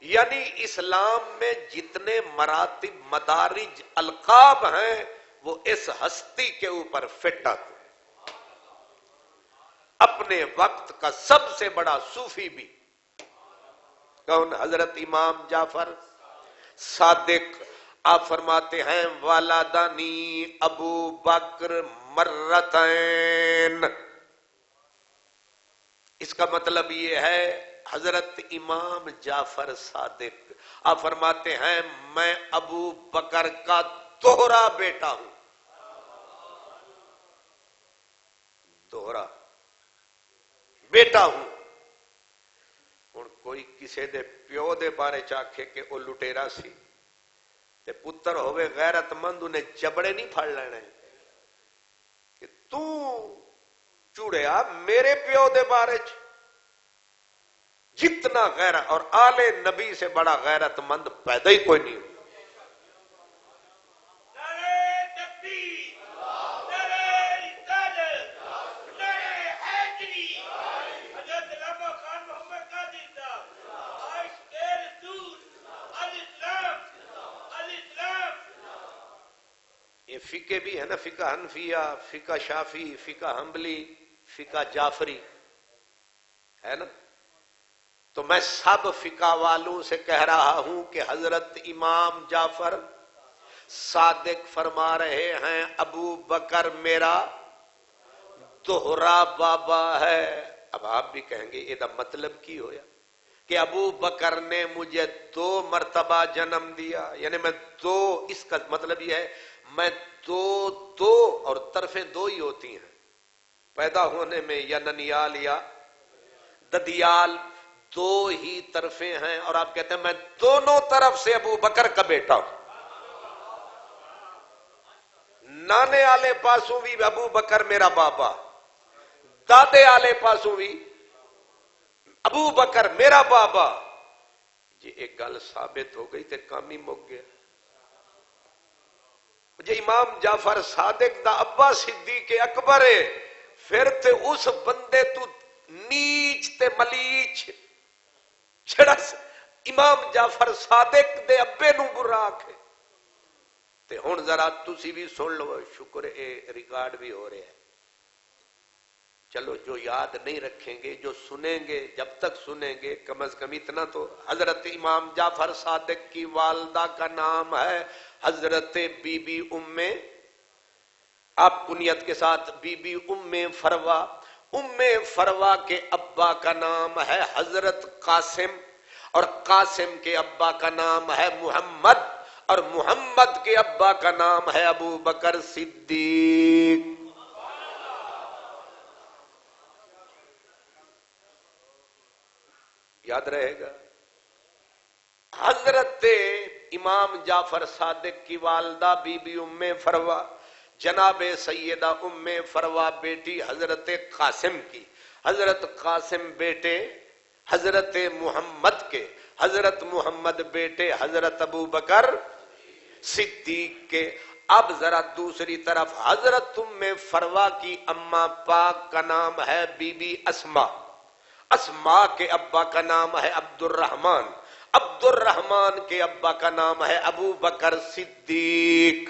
یعنی اسلام میں جتنے مراتب، مدارج، القاب ہیں وہ اس ہستی کے اوپر فٹ آتے ہیں۔ اپنے وقت کا سب سے بڑا صوفی بھی کون؟ حضرت امام جعفر صادق۔ آپ فرماتے ہیں والدانی ابو بکر مرتین، اس کا مطلب یہ ہے حضرت امام جعفر صادق آپ فرماتے ہیں میں ابو بکر کا دوہرا بیٹا ہوں، دوہرا بیٹا ہوں۔ ہن کوئی کسے دے پیو دے بارے چاکھے کہ وہ لٹیرا سی تے پتر ہوئے غیرت مند انہیں جبڑے نہیں پھڑ لینے کہ تو چوڑیا میرے پیو دے بارے جتنا غیرت، اور آل نبی سے بڑا غیرت مند پیدا ہی کوئی نہیں ہو۔ یہ فقہ بھی ہے نا، فقہ حنفیہ، فقہ شافعی، فقہ حنبلی، فقہ جعفری ہے نا، تو میں سب فقہ والوں سے کہہ رہا ہوں کہ حضرت امام جعفر صادق فرما رہے ہیں ابو بکر میرا دوہرا بابا ہے۔ اب آپ بھی کہیں گے یہ مطلب کی ہویا کہ ابو بکر نے مجھے 2 مرتبہ جنم دیا، یعنی میں 2، اس کا مطلب یہ ہے میں 2 اور طرفیں 2 ہی ہوتی ہیں پیدا ہونے میں، یا ننیال یا ددیال، 2 ہی طرفیں ہیں، اور آپ کہتے ہیں میں دونوں طرف سے ابو بکر کا بیٹا ہوں۔ نانے آلے پاسوں بھی ابو بکر میرا بابا، دادے آلے پاسوں بھی ابو بکر میرا بابا۔ یہ ایک گل ثابت ہو گئی تے کام ہی مک گیا۔ جی امام جعفر صادق دا ابا صدیق اکبر ہے، پھر تے اس بندے تو نیچ تے ملیچ چھڑا امام جعفر صادق دے ابے نو برا آکھے تے ہن ذرا تسی بھی سن لو، شکر اے ریکارڈ بھی ہو رہا ہے۔ چلو جو یاد نہیں رکھیں گے، جو سنیں گے، جب تک سنیں گے کم از کم اتنا تو، حضرت امام جعفر صادق کی والدہ کا نام ہے حضرت بی بی آپ کنیت کے ساتھ بی بی فروا۔ فروا کے ابا کا نام ہے حضرت قاسم، اور قاسم کے ابا کا نام ہے محمد، اور محمد کے ابا کا نام ہے ابو بکر صدیق۔ یاد رہے گا۔ حضرت امام جعفر صادق کی والدہ بی بی فروا، جناب سیدہ فروا بیٹی حضرت قاسم کی، حضرت قاسم بیٹے حضرت محمد کے، حضرت محمد بیٹے حضرت ابو بکر صدیق کے۔ اب ذرا دوسری طرف حضرت فروا کی اماں پاک کا نام ہے بی بی اسما، اسما کے ابا کا نام ہے عبد الرحمن، عبد الرحمن کے ابا کا نام ہے ابو بکر صدیق۔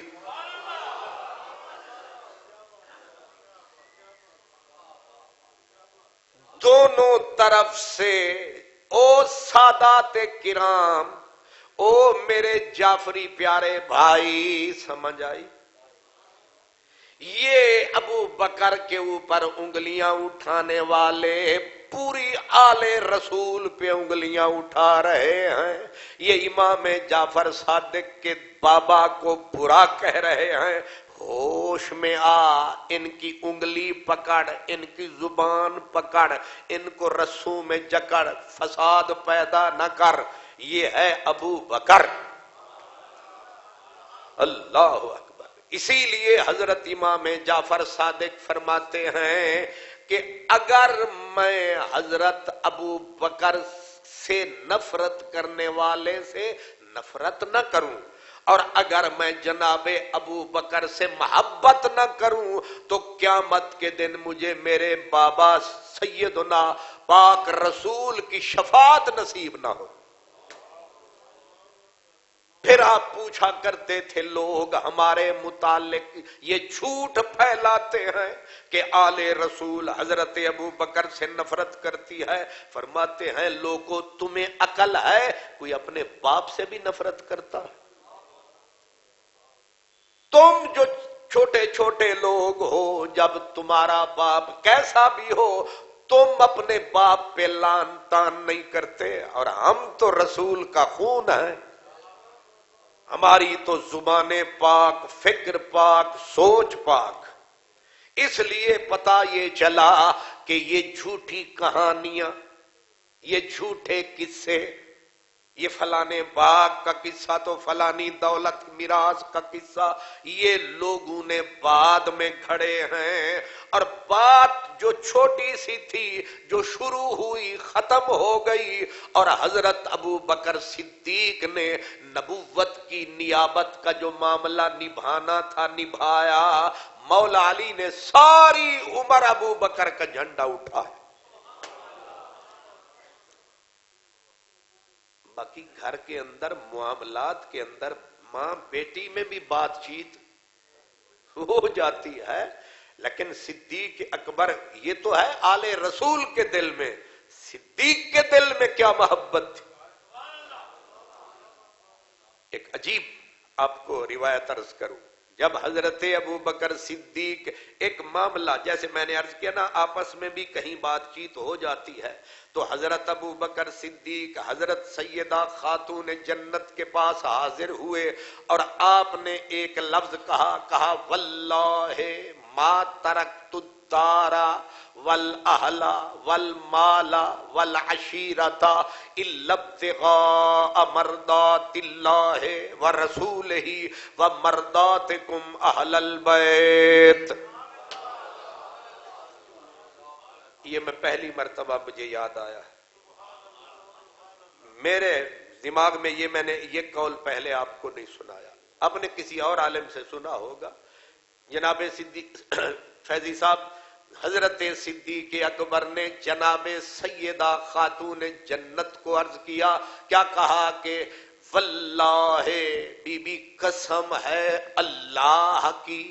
دونوں طرف سے او سادات کرام، او میرے جعفری پیارے بھائی، سمجھ آئی؟ یہ ابو بکر کے اوپر انگلیاں اٹھانے والے پوری آل رسول پہ انگلیاں اٹھا رہے ہیں، یہ امام جعفر صادق کے بابا کو برا کہہ رہے ہیں۔ ہوش میں آ، ان کی انگلی پکڑ، ان کی زبان پکڑ، ان کو رسوں میں جکڑ، فساد پیدا نہ کر۔ یہ ہے ابو بکر۔ اللہ اکبر۔ اسی لیے حضرت امام جعفر صادق فرماتے ہیں کہ اگر میں حضرت ابو بکر سے نفرت کرنے والے سے نفرت نہ کروں، اور اگر میں جناب ابو بکر سے محبت نہ کروں، تو قیامت کے دن مجھے میرے بابا سیدنا پاک رسول کی شفاعت نصیب نہ ہو۔ پھر آپ پوچھا کرتے تھے لوگ ہمارے متعلق یہ جھوٹ پھیلاتے ہیں کہ آل رسول حضرت ابو بکر سے نفرت کرتی ہے، فرماتے ہیں لوگوں تمہیں عقل ہے؟ کوئی اپنے باپ سے بھی نفرت کرتا ہے؟ تم جو چھوٹے چھوٹے لوگ ہو، جب تمہارا باپ کیسا بھی ہو، تم اپنے باپ پہ لان تان نہیں کرتے، اور ہم تو رسول کا خون ہے، ہماری تو زبانیں پاک، فکر پاک، سوچ پاک۔ اس لیے پتہ یہ چلا کہ یہ جھوٹی کہانیاں، یہ جھوٹے قصے، یہ فلانے باغ کا قصہ تو فلانی دولت میراث کا قصہ، یہ لوگوں نے بعد میں گھڑے ہیں، اور بات جو چھوٹی سی تھی، جو شروع ہوئی ختم ہو گئی، اور حضرت ابو بکر صدیق نے نبوت کی نیابت کا جو معاملہ نبھانا تھا نبھایا۔ مولا علی نے ساری عمر ابو بکر کا جھنڈا اٹھایا۔ باقی گھر کے اندر معاملات کے اندر ماں بیٹی میں بھی بات چیت ہو جاتی ہے، لیکن صدیق اکبر، یہ تو ہے آل رسول کے دل میں، صدیق کے دل میں کیا محبت تھی۔ ایک عجیب آپ کو روایت عرض کروں، جب حضرت ابو بکر صدیق ایک معاملہ، جیسے میں نے عرض کیا نا آپس میں بھی کہیں بات چیت ہو جاتی ہے، تو حضرت ابو بکر صدیق حضرت سیدہ خاتون جنت کے پاس حاضر ہوئے، اور آپ نے ایک لفظ کہا واللہ ما ترکت الدار والاہل والمال والعشیرۃ الا ابتغاء مرضات اللہ ورسولہ ومرضاتکم اہل البیت۔ یہ میں پہلی مرتبہ مجھے یاد آیا ہے، میرے دماغ میں میں نے یہ قول پہلے آپ کو نہیں سنایا، آپ نے کسی اور عالم سے سنا ہوگا۔ جناب صدیق فیضی صاحب، حضرت صدیق اکبر نے جناب سیدہ خاتون جنت کو عرض کیا، کیا کہا کہ واللہ بی بی قسم ہے اللہ کی،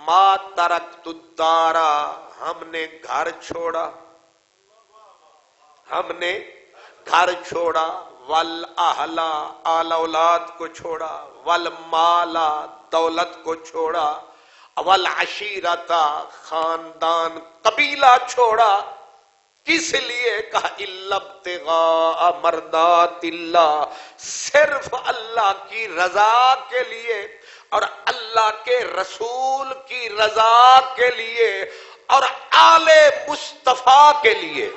ما ترکت الدار، ہم نے گھر چھوڑا، ہم نے گھر چھوڑا، والاہل آل اولاد کو چھوڑا، والمال دولت کو چھوڑا، والعشیرۃ خاندان قبیلہ چھوڑا، کس لیے؟ کہا الا ابتغاء مرضات اللہ، صرف اللہ کی رضا کے لیے اور اللہ کے رسول کی رضا کے لیے اور آل مصطفیٰ کے لیے۔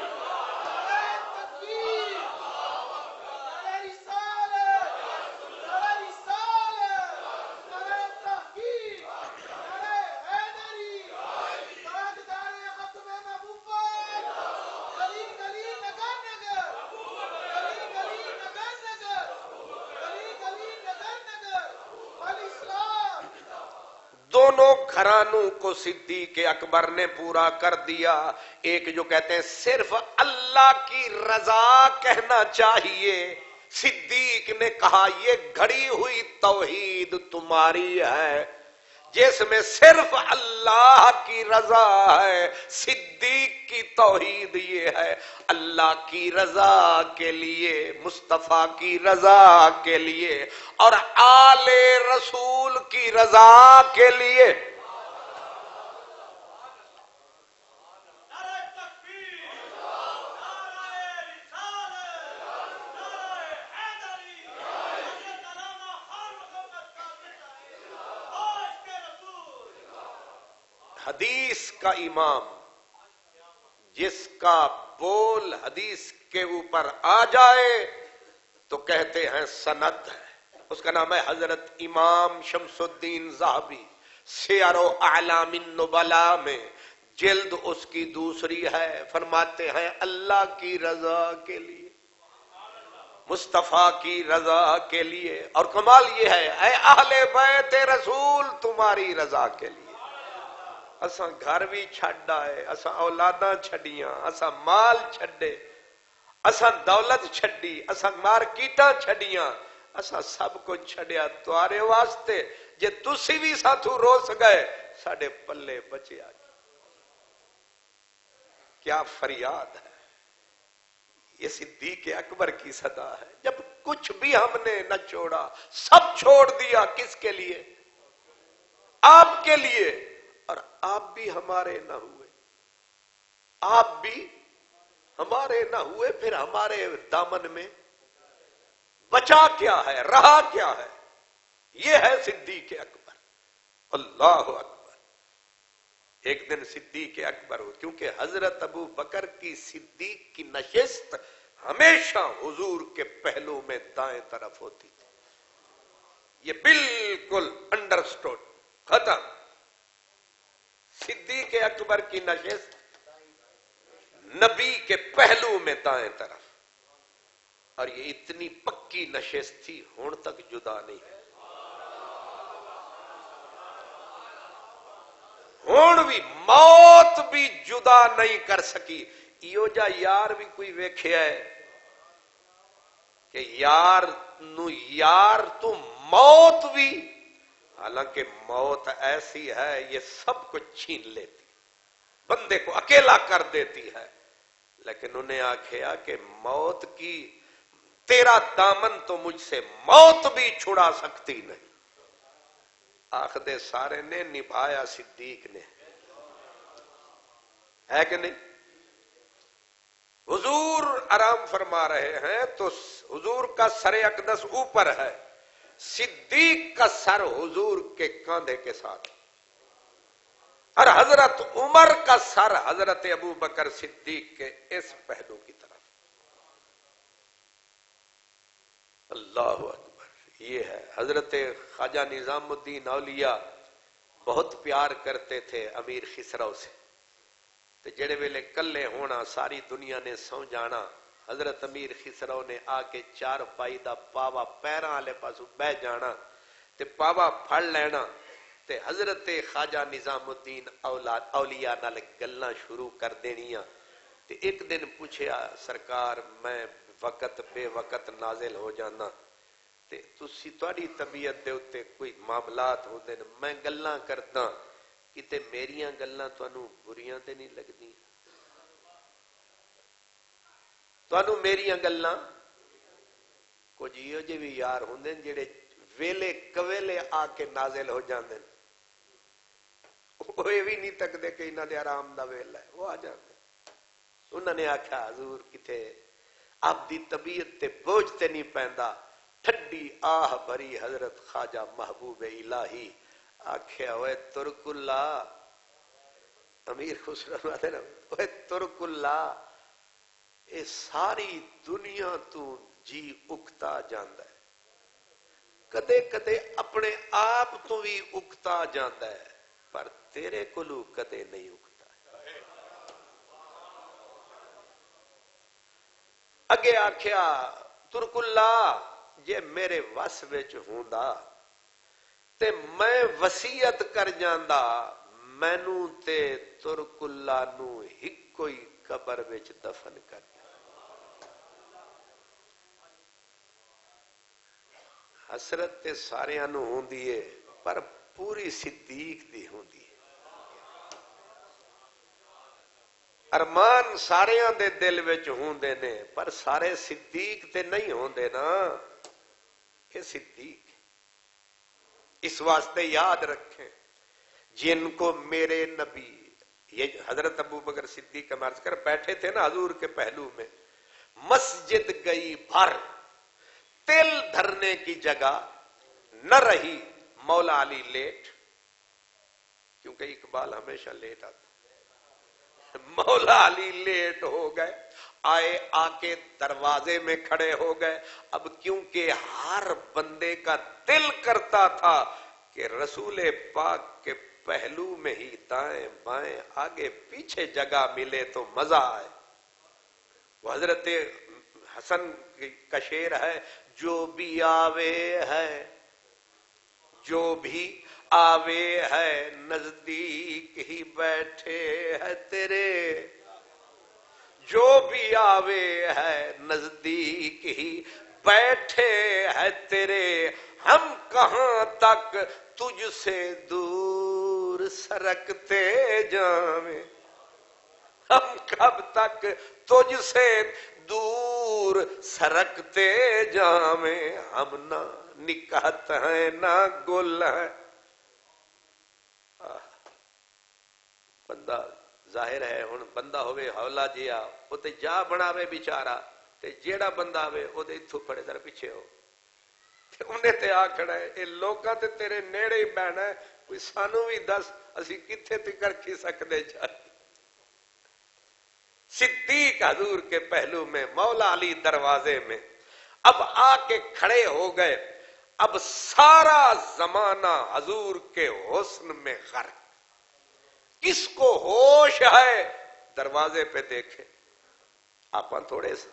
دونوں گھرانوں کو صدیق اکبر نے پورا کر دیا۔ ایک جو کہتے ہیں صرف اللہ کی رضا کہنا چاہیے، صدیق نے کہا یہ گھڑی ہوئی توحید تمہاری ہے جس میں صرف اللہ کی رضا ہے۔ صدیق کی توحید یہ ہے، اللہ کی رضا کے لیے، مصطفیٰ کی رضا کے لیے اور آل رسول کی رضا کے لیے۔ حدیث کا امام جس کا بول حدیث کے اوپر آ جائے تو کہتے ہیں سند ہے، اس کا نام ہے حضرت امام شمس الدین ذہبی، سیر و اعلام النبلاء میں جلد اس کی دوسری ہے، فرماتے ہیں اللہ کی رضا کے لیے، مصطفیٰ کی رضا کے لیے، اور کمال یہ ہے اے اہل بیت رسول تمہاری رضا کے لیے۔ اساں گھر بھی چھڈ آئے، اساں اولاداں چھڈیاں، اساں مال چھڈے، اساں دولت چھڈی، اساں مارکیٹاں چھڈیاں، اساں سب کچھ چھڈیا تمہارے واسطے، جے تسی بھی ساتھوں روس گئے ساڈے پلے بچیا۔ کیا فریاد ہے، یہ صدیق اکبر کی صدا ہے۔ جب کچھ بھی ہم نے نہ چھوڑا، سب چھوڑ دیا، کس کے لیے؟ آپ کے لیے، اور آپ بھی ہمارے نہ ہوئے، آپ بھی ہمارے نہ ہوئے، پھر ہمارے دامن میں بچا کیا ہے، رہا کیا ہے؟ یہ ہے صدیق اکبر۔ اللہ اکبر۔ ایک دن صدیق اکبر ہو، کیونکہ حضرت ابو بکر کی صدیق کی نشست ہمیشہ حضور کے پہلو میں دائیں طرف ہوتی تھی، یہ بالکل انڈرسٹوڈ، ختم۔ صدیق اکبر کی نشست نبی کے پہلو میں دائیں طرف، اور یہ اتنی پکی نشست تھی، ہون تک جدا نہیں ہے، ہون بھی موت بھی جدا نہیں کر سکی۔ ایو جا یار بھی کوئی ویکھیا ہے کہ یار نو یار تو موت بھی، حالانکہ موت ایسی ہے یہ سب کچھ چھین لیتی، بندے کو اکیلا کر دیتی ہے، لیکن انہیں آکھیا کہ موت کی تیرا دامن تو مجھ سے موت بھی چھڑا سکتی نہیں۔ آخدے سارے نے نبھایا، صدیق نے، ہے کہ نہیں؟ حضور آرام فرما رہے ہیں تو حضور کا سر اقدس اوپر ہے، صدیق کا سر حضور کے کاندھے کے ساتھ، اور حضرت عمر کا سر حضرت ابو بکر صدیق کے اس پہلو کی طرف۔ اللہ اکبر۔ یہ ہے حضرت خواجہ نظام الدین اولیاء بہت پیار کرتے تھے امیر خسرو سے، تو جڑے ویلے کلے ہونا ساری دنیا نے سو جانا، حضرت امیر خسرو نے آ کے چار پائی دا پاوا پیراں والے پاسوں بہ جانا تے پاوا پھڑ لینا، تے حضرت خواجہ نظام الدین اولیاء نال گلاں شروع کر دینیاں۔ تے ایک دن پوچھیا سرکار میں وقت بے وقت نازل ہو جانا، تے تسی تہاڈی طبیعت دے اوتے کوئی معاملات ہوندے نے، میں گلاں کردا، کتے میریاں گلاں تانوں بریاں تے نہیں لگدی؟ تانوں میریاں گلاں کچھ ایہو جے بھی یار ہوندے نے جڑے ویلے کویلے آ کے نازل ہو جاندے نے، وہ یہ بھی نہیں تکدے کہ انہاں دے آرام دا ویلا ہے، وہ آ جاندے۔ انہوں نے آکھیا حضور کتے آپ دی طبیعت تے بوجھ تے نہیں پیندا، ٹھڈی آہ بھری حضرت خواجہ محبوب الہی آکھیا ہوئے ترک اللہ، امیر خسرو آتے نا، اوے ترک اللہ، اے ساری دنیا تو جی اکتا جاندا ہے، کدے کدے اپنے آپ تو بھی اکتا جاندا ہے، پر تیرے کولو کدے نہیں اکتا۔ اگے آکھیا ترک اللہ جے میرے وس وچ ہوندا تے میں وصیت کر جاندا، مینوں تے ترک اللہ نو ہکو ہی قبر وچ دفن کر دیا۔ حسرت تے ساریاں نو ہوندی ہے، پر پوری صدیق دی ہوندی ہے۔ ارمان ساریاں دے دل وچ ہوندے نے، پر سارے صدیق تے نہیں ہوندے نا، کہ صدیق اس واسطے یاد رکھیں جن کو میرے نبی، یہ حضرت ابو بکر صدیق کا مرض کر بیٹھے تھے نا حضور کے پہلو میں، مسجد گئی بھر، تل دھرنے کی جگہ نہ رہی، مولا علی لیٹ، کیونکہ اقبال ہمیشہ لیٹ آتا، مولا علی لیٹ ہو گئے، آئے آ کے دروازے میں کھڑے ہو گئے۔ اب کیونکہ ہر بندے کا دل کرتا تھا کہ رسول پاک کے پہلو میں ہی دائیں بائیں آگے پیچھے جگہ ملے تو مزہ آئے۔ وہ حضرت حسن کا شعر ہے، جو بھی آوے ہے، جو بھی آوے ہے نزدیک ہی بیٹھے ہے تیرے، جو بھی آوے ہے نزدیک ہی بیٹھے ہے تیرے، ہم کہاں تک تجھ سے دور سرکتے جاویں، ہم کب تک تجھ سے دور سرکتے جاویں، ہم نہ نکہت ہیں نہ گل ہیں، بندہ ظاہر ہے ہن بندہ ہوئے ہولا جیا وہ تے جا بناوے بیچارہ تے جیڑا بندہ آوے وہ تے اتھو پڑے در پیچھے ہو تے انہیں تے آ کھڑا ہے اے لوکاں تے تیرے نیڑے ہی بہنا ہے کوئی سانو بھی دس اسی کتھے تکر کھی سکتے جائے. صدیق حضور کے پہلو میں مولا علی دروازے میں اب آ کے کھڑے ہو گئے. اب سارا زمانہ حضور کے حسن میں غرق. کس کو ہوش ہے دروازے پہ دیکھے آپ تھوڑے سے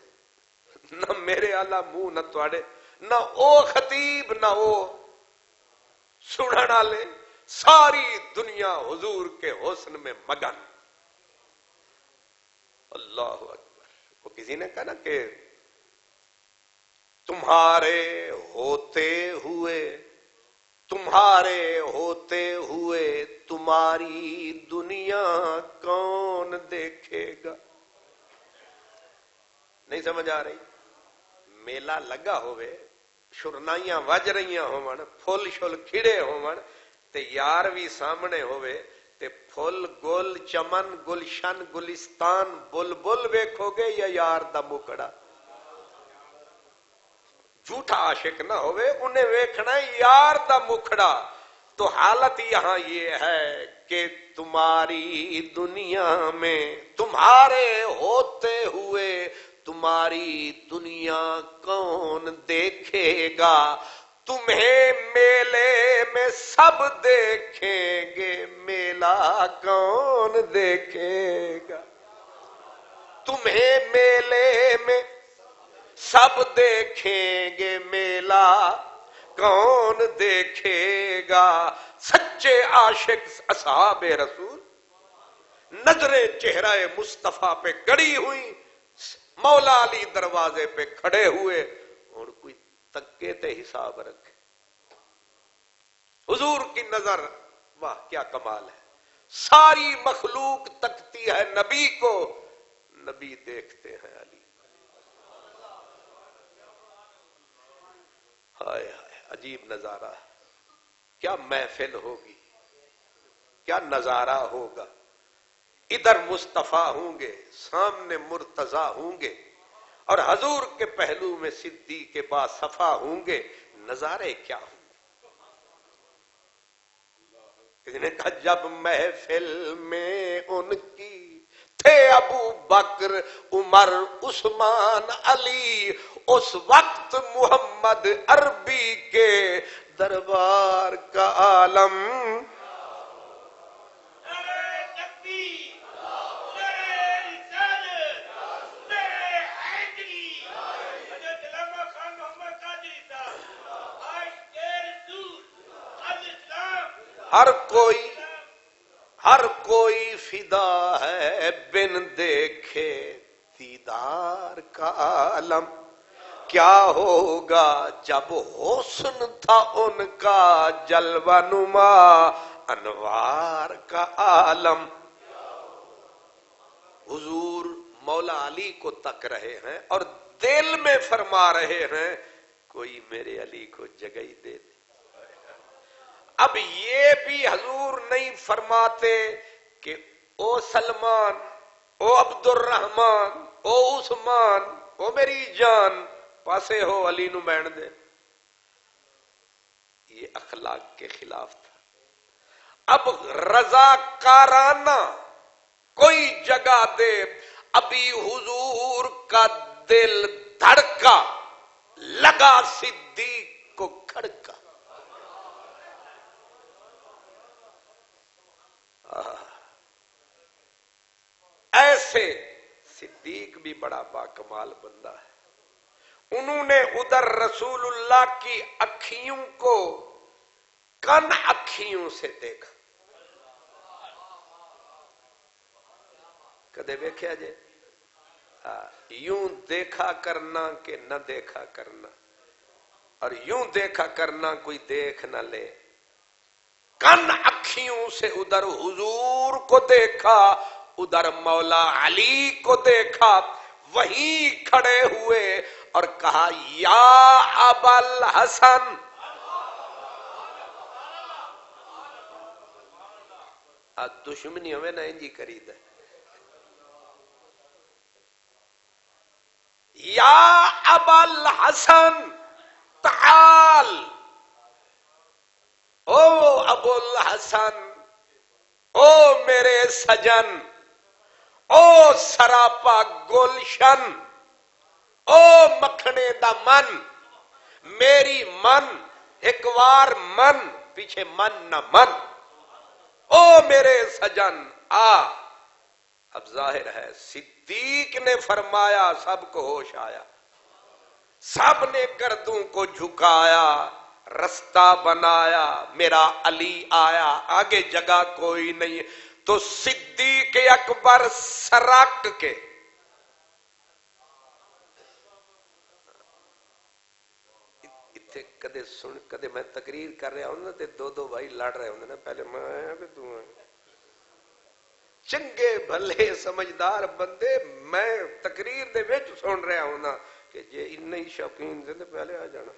نہ میرے آلہ منہ نہ توڑے نہ او خطیب نہ او سنن والے ساری دنیا حضور کے حسن میں مگن. اللہ اکبر. وہ کسی نے کہا نا کہ تمہارے ہوتے ہوئے تمہاری دنیا کون دیکھے گا. نہیں سمجھ آ رہی. میلہ لگا ہوئے شرنائیاں وج رہی ہون پھول شل کھڑے ہون تے یار بھی سامنے ہوئے تے پھول گل چمن گلشن گلستان بلبل ویکھو گے یا یار دا مکڑا. جھوٹا عاشق نہ ہوئے انہیں ویکھنا یار دا مکھڑا. تو حالت یہاں یہ ہے کہ تمہاری دنیا میں تمہارے ہوتے ہوئے تمہاری دنیا کون دیکھے گا. تمہیں میلے میں سب دیکھیں گے میلہ کون دیکھے گا. تمہیں میلے میں سب دیکھیں گے میلہ کون دیکھے گا. سچے عاشق اصحاب رسول نظریں چہرہ مصطفیٰ پہ گڑی ہوئی مولا علی دروازے پہ کھڑے ہوئے اور کوئی تکے تے حساب رکھے. حضور کی نظر واہ کیا کمال ہے. ساری مخلوق تکتی ہے نبی کو نبی دیکھتے ہیں علی. ہائے ہائے عجیب نظارہ ہے. کیا محفل ہوگی کیا نظارہ ہوگا. ادھر مصطفیٰ ہوں گے سامنے مرتضیٰ ہوں گے اور حضور کے پہلو میں صدیق با صفا ہوں گے. نظارے کیا ہوں گے. کسی نے کہا جب محفل میں ان کی تھے ابو بکر عمر عثمان علی اس وقت محمد عربی کے دربار کا عالم ہر کوئی فدا ہے بن دیکھے دیدار کا عالم. کیا ہوگا جب حسن تھا ان کا جلوہ نما انوار کا عالم. حضور مولا علی کو تک رہے ہیں اور دل میں فرما رہے ہیں کوئی میرے علی کو جگہ ہی دے دے. اب یہ بھی حضور نہیں فرماتے کہ او سلمان او عبد الرحمن او عثمان او میری جان پاسے ہو علی نو بین دے. یہ اخلاق کے خلاف تھا. اب رضاکارانہ کوئی جگہ دے. ابھی حضور کا دل دھڑکا لگا صدیق کو کھڑکا. ایسے صدیق بھی بڑا باکمال بندہ ہے. انہوں نے ادھر رسول اللہ کی اکھیوں کو کن اکھیوں سے دیکھا. کدے دیکھا جے یوں دیکھا کرنا کہ نہ دیکھا کرنا اور یوں دیکھا کرنا کوئی دیکھ نہ لے. کن اکھیوں سے ادھر حضور کو دیکھا ادھر مولا علی کو دیکھا. وہیں کھڑے ہوئے اور کہا یا ابا الحسن آج دشمنی ہمیں نہ انجی کرید ہے. یا ابا الحسن تعال، او ابو الحسن، او میرے سجن، او سراپا گلشن، او مکھنے دا من، میری من، ایک وار من پیچھے من نہ من، او میرے سجن آ. اب ظاہر ہے صدیق نے فرمایا، سب کو ہوش آیا، سب نے گردوں کو جھکایا، رستہ بنایا، میرا علی آیا، آگے جگہ کوئی نہیں. تو صدیق اکبر سرک کے کدے سن، کدے میں تقریر کر رہا ہوں نا تے دو بھائی لڑ رہے ہوں نا، پہلے میں آیا پھر تو آیا. چنگے بھلے سمجھدار بندے میں تقریر دے وچ سن رہا ہوں نا کہ جے انہی شوقین سے تے پہلے آ جانا.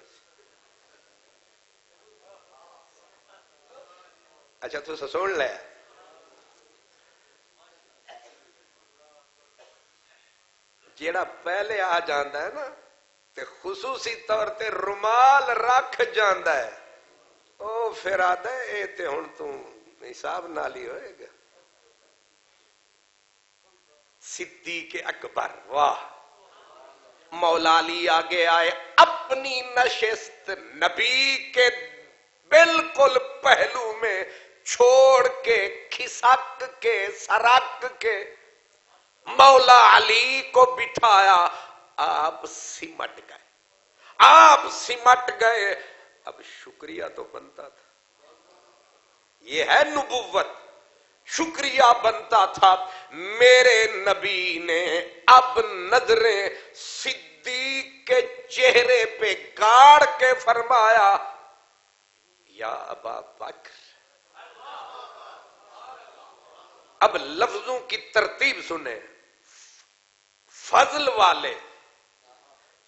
اچھا تو سن لے، جیڑا پہلے آ جاندا ہے نا تے خصوصی طور تے رومال رکھ جاندا ہے، او پھر آتا ہے اے تے ہن تو حساب نال ہی ہوئے گا. صدیق اکبر، واہ. مولا علی آگے آئے، اپنی نشست نبی کے بالکل پہلو میں چھوڑ کے، کھسک کے، سرک کے مولا علی کو بٹھایا. آپ سمٹ گئے، آپ سمٹ گئے. اب شکریہ تو بنتا تھا، یہ ہے نبوت، شکریہ بنتا تھا. میرے نبی نے اب نظریں صدیق کے چہرے پہ گاڑ کے فرمایا، یا ابا بکر. اب لفظوں کی ترتیب سنیں، فضل والے،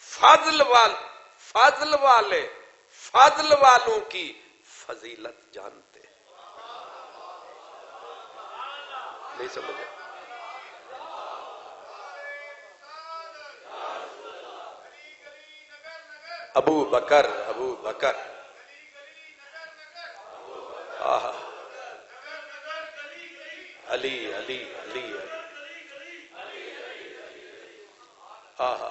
فضل والے، فضل والے، فضل والوں کی فضیلت جانتے ہیں. نہیں سمجھے؟ ابو بکر، ابو بکر، آہا، علی علی علی علی، آہا.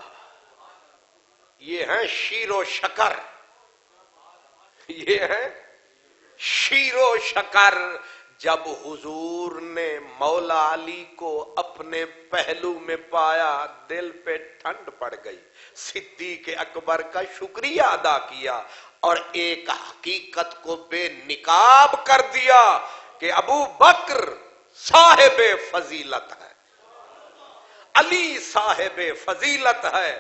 یہ ہیں شیر و شکر، یہ ہیں شیر و شکر. جب حضور نے مولا علی کو اپنے پہلو میں پایا، دل پہ ٹھنڈ پڑ گئی. صدیق اکبر کا شکریہ ادا کیا اور ایک حقیقت کو بے نقاب کر دیا کہ ابو بکر صاحب فضیلت ہے، علی صاحب فضیلت ہے.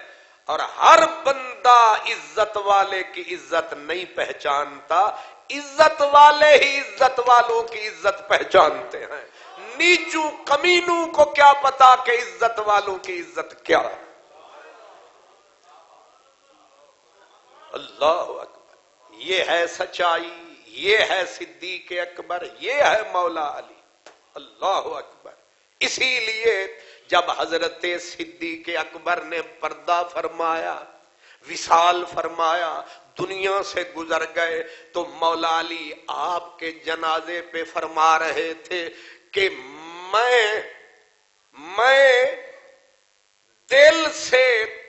اور ہر بندہ عزت والے کی عزت نہیں پہچانتا، عزت والے ہی عزت والوں کی عزت پہچانتے ہیں. نیچوں کمینوں کو کیا پتا کہ عزت والوں کی عزت کیا ہے. اللہ اکبر، یہ ہے سچائی، یہ ہے صدیق اکبر، یہ ہے مولا علی. اللہ اکبر. اسی لیے جب حضرت صدیق اکبر نے پردہ فرمایا، وصال فرمایا، دنیا سے گزر گئے، تو مولا علی آپ کے جنازے پہ فرما رہے تھے کہ میں دل سے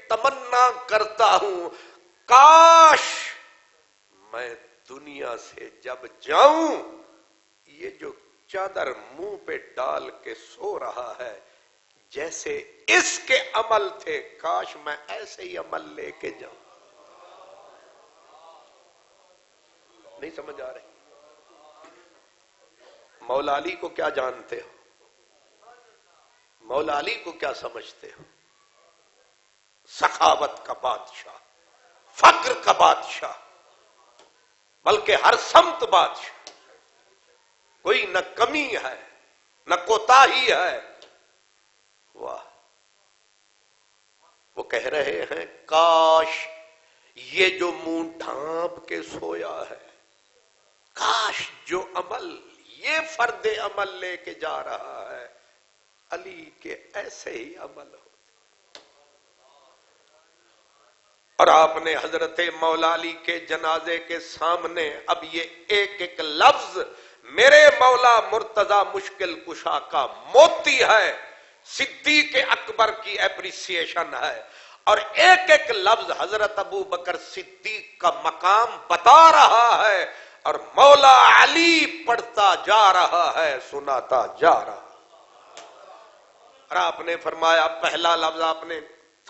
تمنا کرتا ہوں کاش میں دنیا سے جب جاؤں یہ جو چادر منہ پہ ڈال کے سو رہا ہے جیسے اس کے عمل تھے، کاش میں ایسے ہی عمل لے کے جاؤں. نہیں سمجھ آ رہی؟ مولا علی کو کیا جانتے ہو؟ مولا علی کو کیا سمجھتے ہو؟ سخاوت کا بادشاہ، فقر کا بادشاہ، بلکہ ہر سمت بادشاہ. کوئی نہ کمی ہے نہ کوتاہی ہے. واہ. وہ کہہ رہے ہیں کاش یہ جو منہ ڈھانپ کے سویا ہے، کاش جو عمل یہ فرد عمل لے کے جا رہا ہے، علی کے ایسے ہی عمل ہو۔ اور آپ نے حضرت مولا علی کے جنازے کے سامنے اب یہ ایک ایک لفظ میرے مولا مرتضی مشکل کشا کا موتی ہے، صدیق اکبر کی اپریسیشن ہے، اور ایک ایک لفظ حضرت ابو بکر صدیق کا مقام بتا رہا ہے، اور مولا علی پڑھتا جا رہا ہے، سناتا جا رہا ہے۔ اور آپ نے فرمایا، پہلا لفظ آپ نے،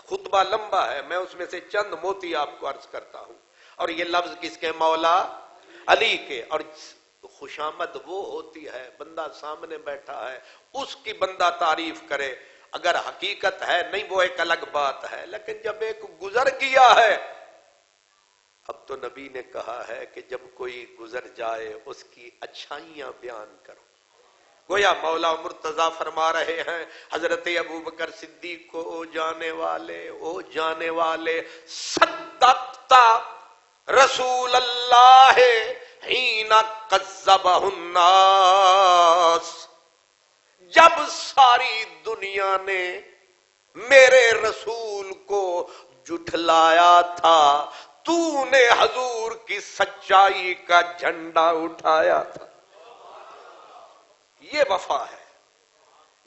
خطبہ لمبا ہے، میں اس میں سے چند موتی آپ کو عرض کرتا ہوں، اور یہ لفظ کس کے؟ مولا علی کے۔ اور خوشامد وہ ہوتی ہے، بندہ سامنے بیٹھا ہے اس کی بندہ تعریف کرے، اگر حقیقت ہے نہیں وہ ایک الگ بات ہے، لیکن جب ایک گزر گیا ہے، اب تو نبی نے کہا ہے کہ جب کوئی گزر جائے اس کی اچھائیاں بیان کرو۔ گویا مولا مرتضی فرما رہے ہیں حضرت ابو بکر صدیق کو، او جانے والے صدقتا رسول اللہ حین کذبہ الناس، جب ساری دنیا نے میرے رسول کو جھٹلایا تھا، تو نے حضور کی سچائی کا جھنڈا اٹھایا تھا۔ یہ وفا ہے،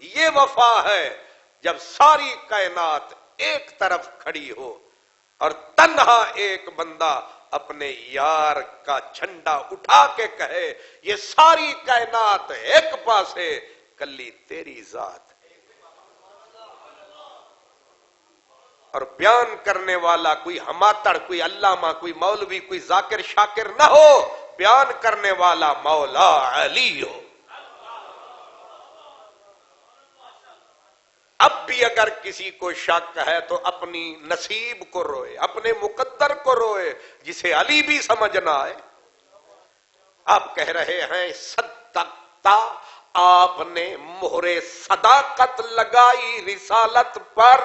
یہ وفا ہے، جب ساری کائنات ایک طرف کھڑی ہو اور تنہا ایک بندہ اپنے یار کا جھنڈا اٹھا کے کہے یہ ساری کائنات ایک پاسے، کلی تیری ذات۔ اور بیان کرنے والا کوئی ہماتڑ، کوئی علامہ، کوئی مولوی، کوئی ذاکر شاکر نہ ہو، بیان کرنے والا مولا علی ہو۔ اب بھی اگر کسی کو شک ہے تو اپنی نصیب کو روئے، اپنے مقدر کو روئے، جسے علی بھی سمجھ نہ آئے۔ آپ کہہ رہے ہیں صدقتا، آپ نے مہر صداقت لگائی رسالت پر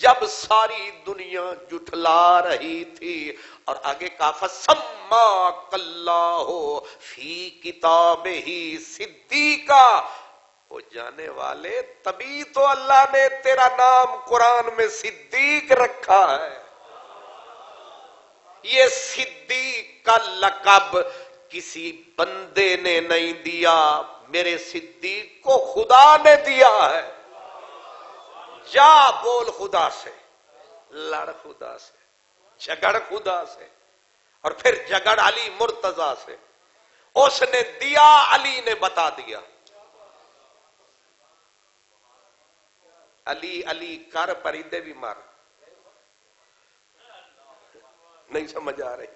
جب ساری دنیا جھٹلا رہی تھی، اور آگے کہا فَسَمَّاكَ اللَّهُ فِي كِتَابِهِ صِدِّيقًا، وہ جانے والے تبھی تو اللہ نے تیرا نام قرآن میں صدیق رکھا ہے۔ یہ صدیق کا لقب کسی بندے نے نہیں دیا، میرے صدیق کو خدا نے دیا ہے۔ جا بول خدا سے، لڑ خدا سے، جھگڑ خدا سے، اور پھر جھگڑ علی مرتضی سے۔ اس نے دیا، علی نے بتا دیا۔ علی علی کر پرندے بھی مار، نہیں سمجھ آ رہی؟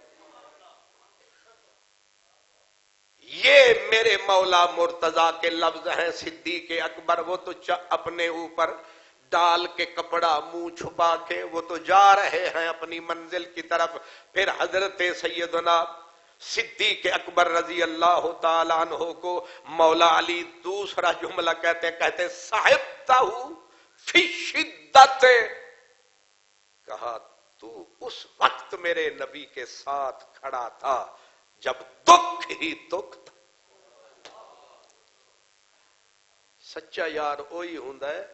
یہ میرے مولا مرتضی کے لفظ ہیں۔ صدیق اکبر وہ تو اپنے اوپر ڈال کے کپڑا منہ چھپا کے وہ تو جا رہے ہیں اپنی منزل کی طرف، پھر حضرت سیدنا صدیق اکبر رضی اللہ تعالیٰ عنہ کو مولا علی دوسرا جملہ کہتے صاحبتہ فی شدت، کہا تو اس وقت میرے نبی کے ساتھ کھڑا تھا جب دکھ ہی دکھ تھا۔ سچا یار وہی ہوندا ہے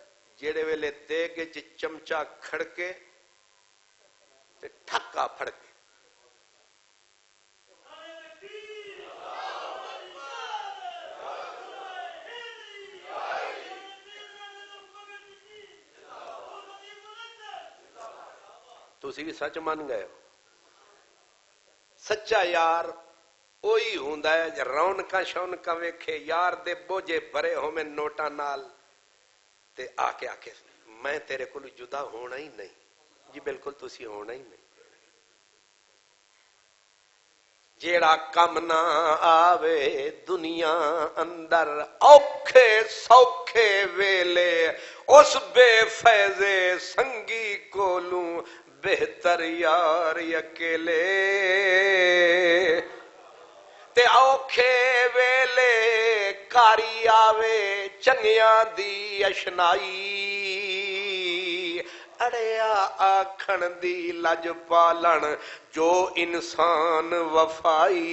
جیڑے ویلے دیگ چ چمچا کھڑکے تے ٹھکا پھڑکے۔ تسی بھی سچ مان گئے ہو، سچا یار وہی ہوندا ہے جے رونکاں شونکاں ویکھے، یار دے بوجھے بھرے ہوویں نوٹاں نال تے آ کے میں تیرے کولوں جدا ہونا ہی نہیں۔ جی بالکل تسی ہونا ہی نہیں۔ جیڑا کم نہ آوے دنیا اندر اوکھے سوکھے ویلے، اس بے فیضے سنگی کولوں بہتر یار اکیلے، تے اوکھے ویلے کاری آوے چنگیاں دی اشنائی، اڑیا آکھن دی لج پالن جو انسان وفائی،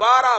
12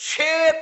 6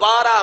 12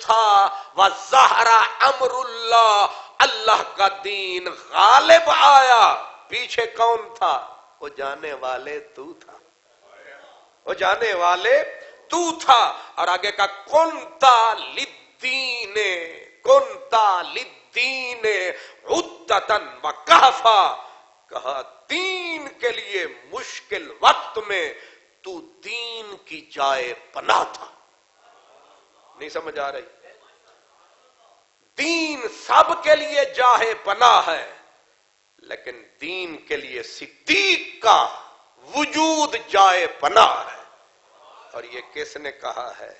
تھا وَظَهَرَ أَمْرُ اللَّهِ، اللہ کا دین غالب آیا. پیچھے کون تھا؟ وہ جانے والے تو تھا، وہ جانے والے تو تھا. اور آگے کا کنتا للدین، کنتا للدین عدتاً وکہفا، کہا دین کے لیے مشکل وقت میں تو دین کی جائے پناہ تھا. نہیں سمجھ آ رہی؟ دین سب کے لیے جائے پناہ ہے، لیکن دین کے لیے صدیق کا وجود جائے پناہ ہے. اور یہ کس نے کہا ہے؟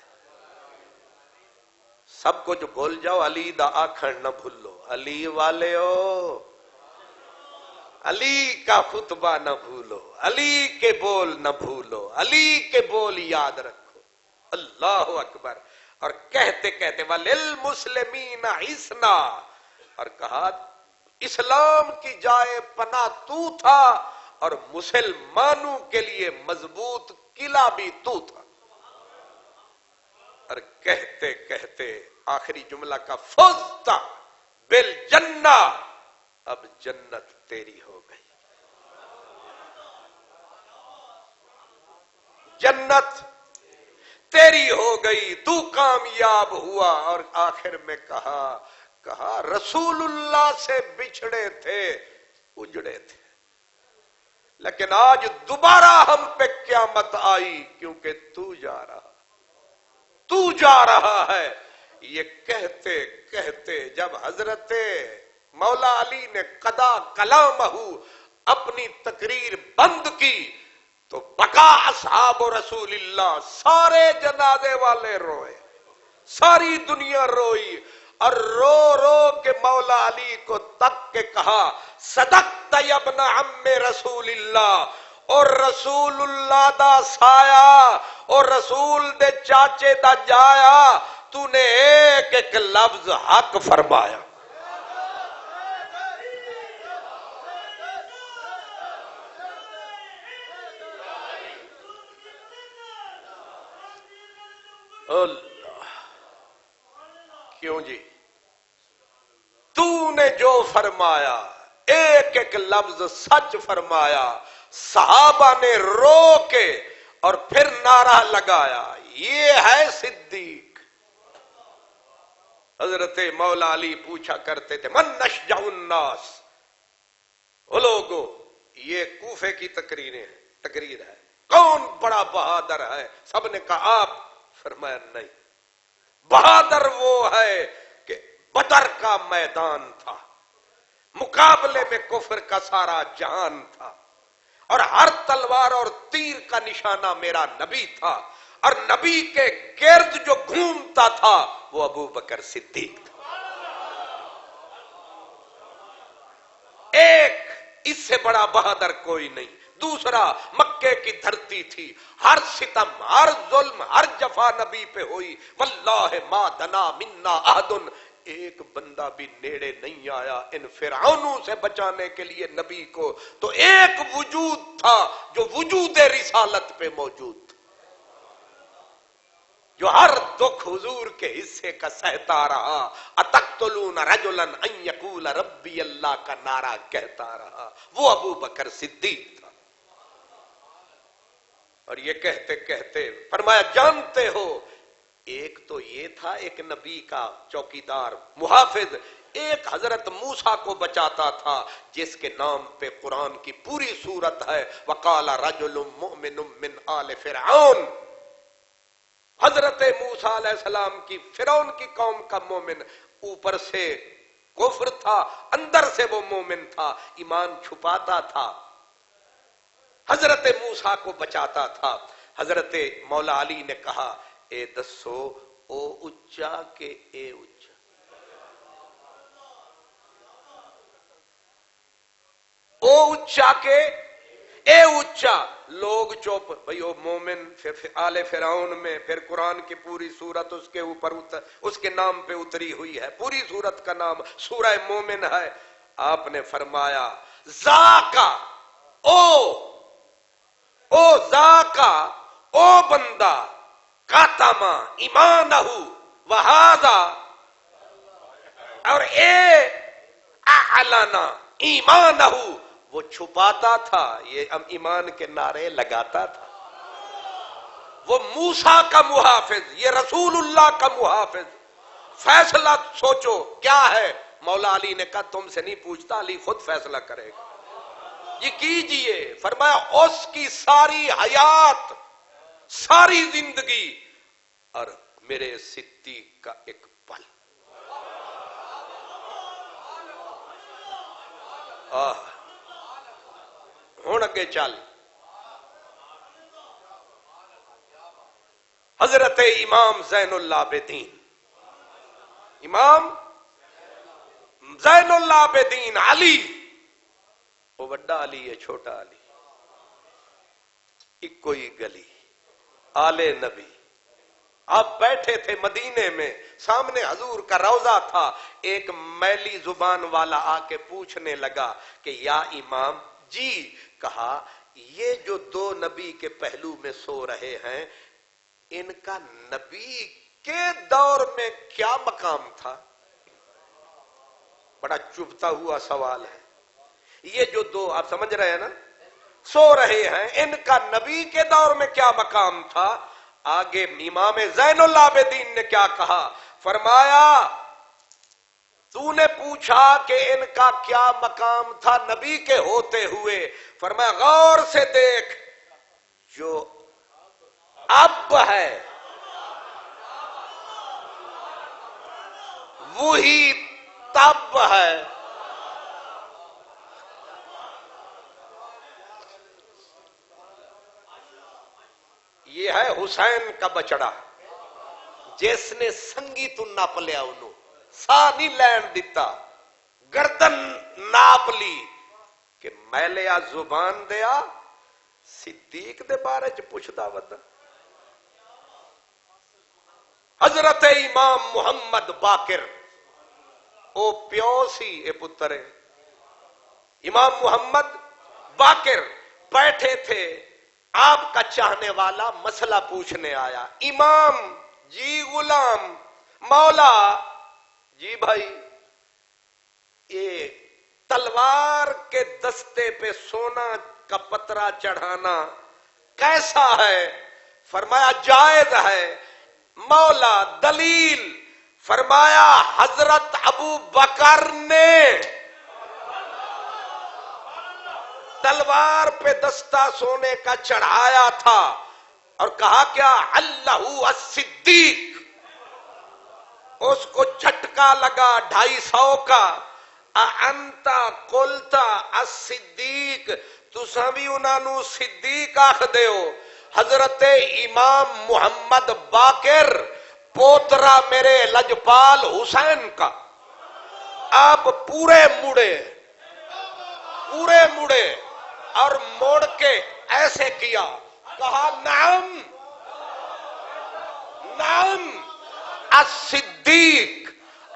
سب کو جو بھول جاؤ، علی دا آکھن نہ بھولو. علی والے ہو، علی کا خطبہ نہ بھولو، علی کے بول نہ بھولو، علی کے بول یاد رکھو. اللہ اکبر. اور کہتے کہتے وَلِلْمُسْلِمِينَ عِصْنَا، اور کہا اسلام کی جائے پناہ تو تھا اور مسلمانوں کے لیے مضبوط قلعہ بھی تو تھا. اور کہتے کہتے آخری جملہ کا فزت بالجنہ، اب جنت تیری ہو گئی، جنت تیری ہو گئی، تو کامیاب ہوا. اور آخر میں کہا رسول اللہ سے بچھڑے تھے، اجڑے تھے، لیکن آج دوبارہ ہم پہ قیامت آئی کیونکہ تو جا رہا ہے. یہ کہتے کہتے جب حضرت مولا علی نے قضا کلامہ اپنی تقریر بند کی تو بقا اصحاب رسول اللہ، سارے جنازے والے روئے، ساری دنیا روئی. اور رو رو کے مولا علی کو تک کے کہا صدقت یا ابن عم رسول اللہ، اور رسول اللہ دا سایا اور رسول دے چاچے دا جایا، تو نے ایک ایک لفظ حق فرمایا. اللہ کیوں جی؟ تو نے جو فرمایا ایک ایک لفظ سچ فرمایا. صحابہ نے رو کے اور پھر نعرہ لگایا، یہ ہے صدیق. حضرت مولا علی پوچھا کرتے تھے من نشجع الناس، وہ لوگوں، یہ کوفے کی تقریر ہے، کون بڑا بہادر ہے؟ سب نے کہا آپ. فرمایا نہیں، بہادر وہ ہے کہ بدر کا میدان تھا، مقابلے میں کفر کا سارا جہان تھا، اور ہر تلوار اور تیر کا نشانہ میرا نبی تھا، اور نبی کے گرد جو گھومتا تھا وہ ابو بکر صدیق تھا. ایک اس سے بڑا بہادر کوئی نہیں. دوسرا، مکے کی دھرتی تھی، ہر ستم، ہر ظلم، ہر جفا نبی پہ ہوئی. واللہ ما دنا منا احد، ایک بندہ بھی نیڑے نہیں آیا ان فرعونوں سے بچانے کے لیے نبی کو. تو ایک وجود تھا جو وجود رسالت پہ موجود تھا، جو ہر دکھ حضور کے حصے کا سہتا رہا. اتقتلون رجلا ان یقول ربی اللہ کا نعرہ کہتا رہا، وہ ابو بکر صدیق تھا. اور یہ کہتے کہتے فرمایا جانتے ہو، ایک تو یہ تھا ایک نبی کا چوکیدار محافظ، ایک حضرت موسیٰ کو بچاتا تھا جس کے نام پہ قرآن کی پوری سورت ہے وقال رجل مؤمن من آل فرعون. حضرت موسیٰ علیہ السلام کی فرعون کی قوم کا مومن، اوپر سے کفر تھا، اندر سے وہ مومن تھا، ایمان چھپاتا تھا، حضرت موسیٰ کو بچاتا تھا. حضرت مولا علی نے کہا اے دسو او اچا کہ اے اچا؟ او اچا کہ اے اچا؟ لوگ چوپ بھئی او مومن آل فرعون میں، پھر قرآن کی پوری سورت اس کے اوپر اس کے نام پہ اتری ہوئی ہے، پوری سورت کا نام سورہ مومن ہے. آپ نے فرمایا ذاکا ذاکا او بندہ کاتما ایمانہو وہذا اور اے اعلنا ایمانہ وہ چھپاتا تھا، یہ ایمان کے نعرے لگاتا تھا. وہ موسیٰ کا محافظ، یہ رسول اللہ کا محافظ. فیصلہ سوچو کیا ہے. مولا علی نے کہا تم سے نہیں پوچھتا، علی خود فیصلہ کرے گا. یہ کیجئے. فرمایا اس کی ساری حیات، ساری زندگی اور میرے صدیق کا ایک پل. ہون اگے چل. حضرت امام زین العابدین، امام زین العابدین علی، وہ بڑا علی ہے چھوٹا علی، ایک کوئی گلی آل نبی. آپ بیٹھے تھے مدینے میں، سامنے حضور کا روضہ تھا. ایک میلی زبان والا آ کے پوچھنے لگا کہ یا امام جی، کہا یہ جو دو نبی کے پہلو میں سو رہے ہیں ان کا نبی کے دور میں کیا مقام تھا؟ بڑا چبھتا ہوا سوال ہے. یہ جو دو آپ سمجھ رہے ہیں نا سو رہے ہیں، ان کا نبی کے دور میں کیا مقام تھا؟ آگے امام زین العابدین نے کیا کہا؟ فرمایا تو نے پوچھا کہ ان کا کیا مقام تھا نبی کے ہوتے ہوئے. فرمایا غور سے دیکھ، جو اب ہے وہی تب ہے. یہ ہے حسین کا بچڑا جس نے سنگی تو ناپ لیا، انہوں سا نہیں لین دیتا، گردن ناپ لی کہ میں لیا زبان دیا صدیق دے بارے چ پوچھدا ودا. حضرت امام محمد باقر او پیو سی اے پتر ہے. امام محمد باقر بیٹھے تھے، آپ کا چاہنے والا مسئلہ پوچھنے آیا. امام جی غلام، مولا جی بھائی، یہ تلوار کے دستے پہ سونا کا پترا چڑھانا کیسا ہے؟ فرمایا جائز ہے. مولا دلیل؟ فرمایا حضرت ابو بکر نے تلوار پہ دستہ سونے کا چڑھایا تھا اور کہا کیا اللہ الصدیق. اس کو جھٹکا لگا 250 کا. انتا قلتا الصدیق، تساں بھی انہاں نو صدیق آکھ دیو. حضرت امام محمد باقر پوترا میرے لجپال حسین کا، آپ پورے مڑے اور موڑ کے ایسے کیا، کہا نعم نعم الصدیق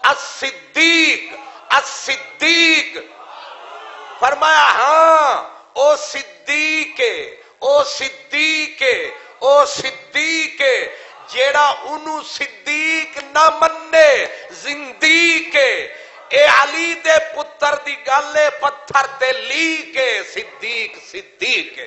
الصدیق الصدیق. فرمایا ہاں او صدیق او صدیق او صدیق جیڑا انہوں صدیق نہ مننے زندیق. اے علی دے پتر دی گالے پتھر تے لی کے صدیق صدیق.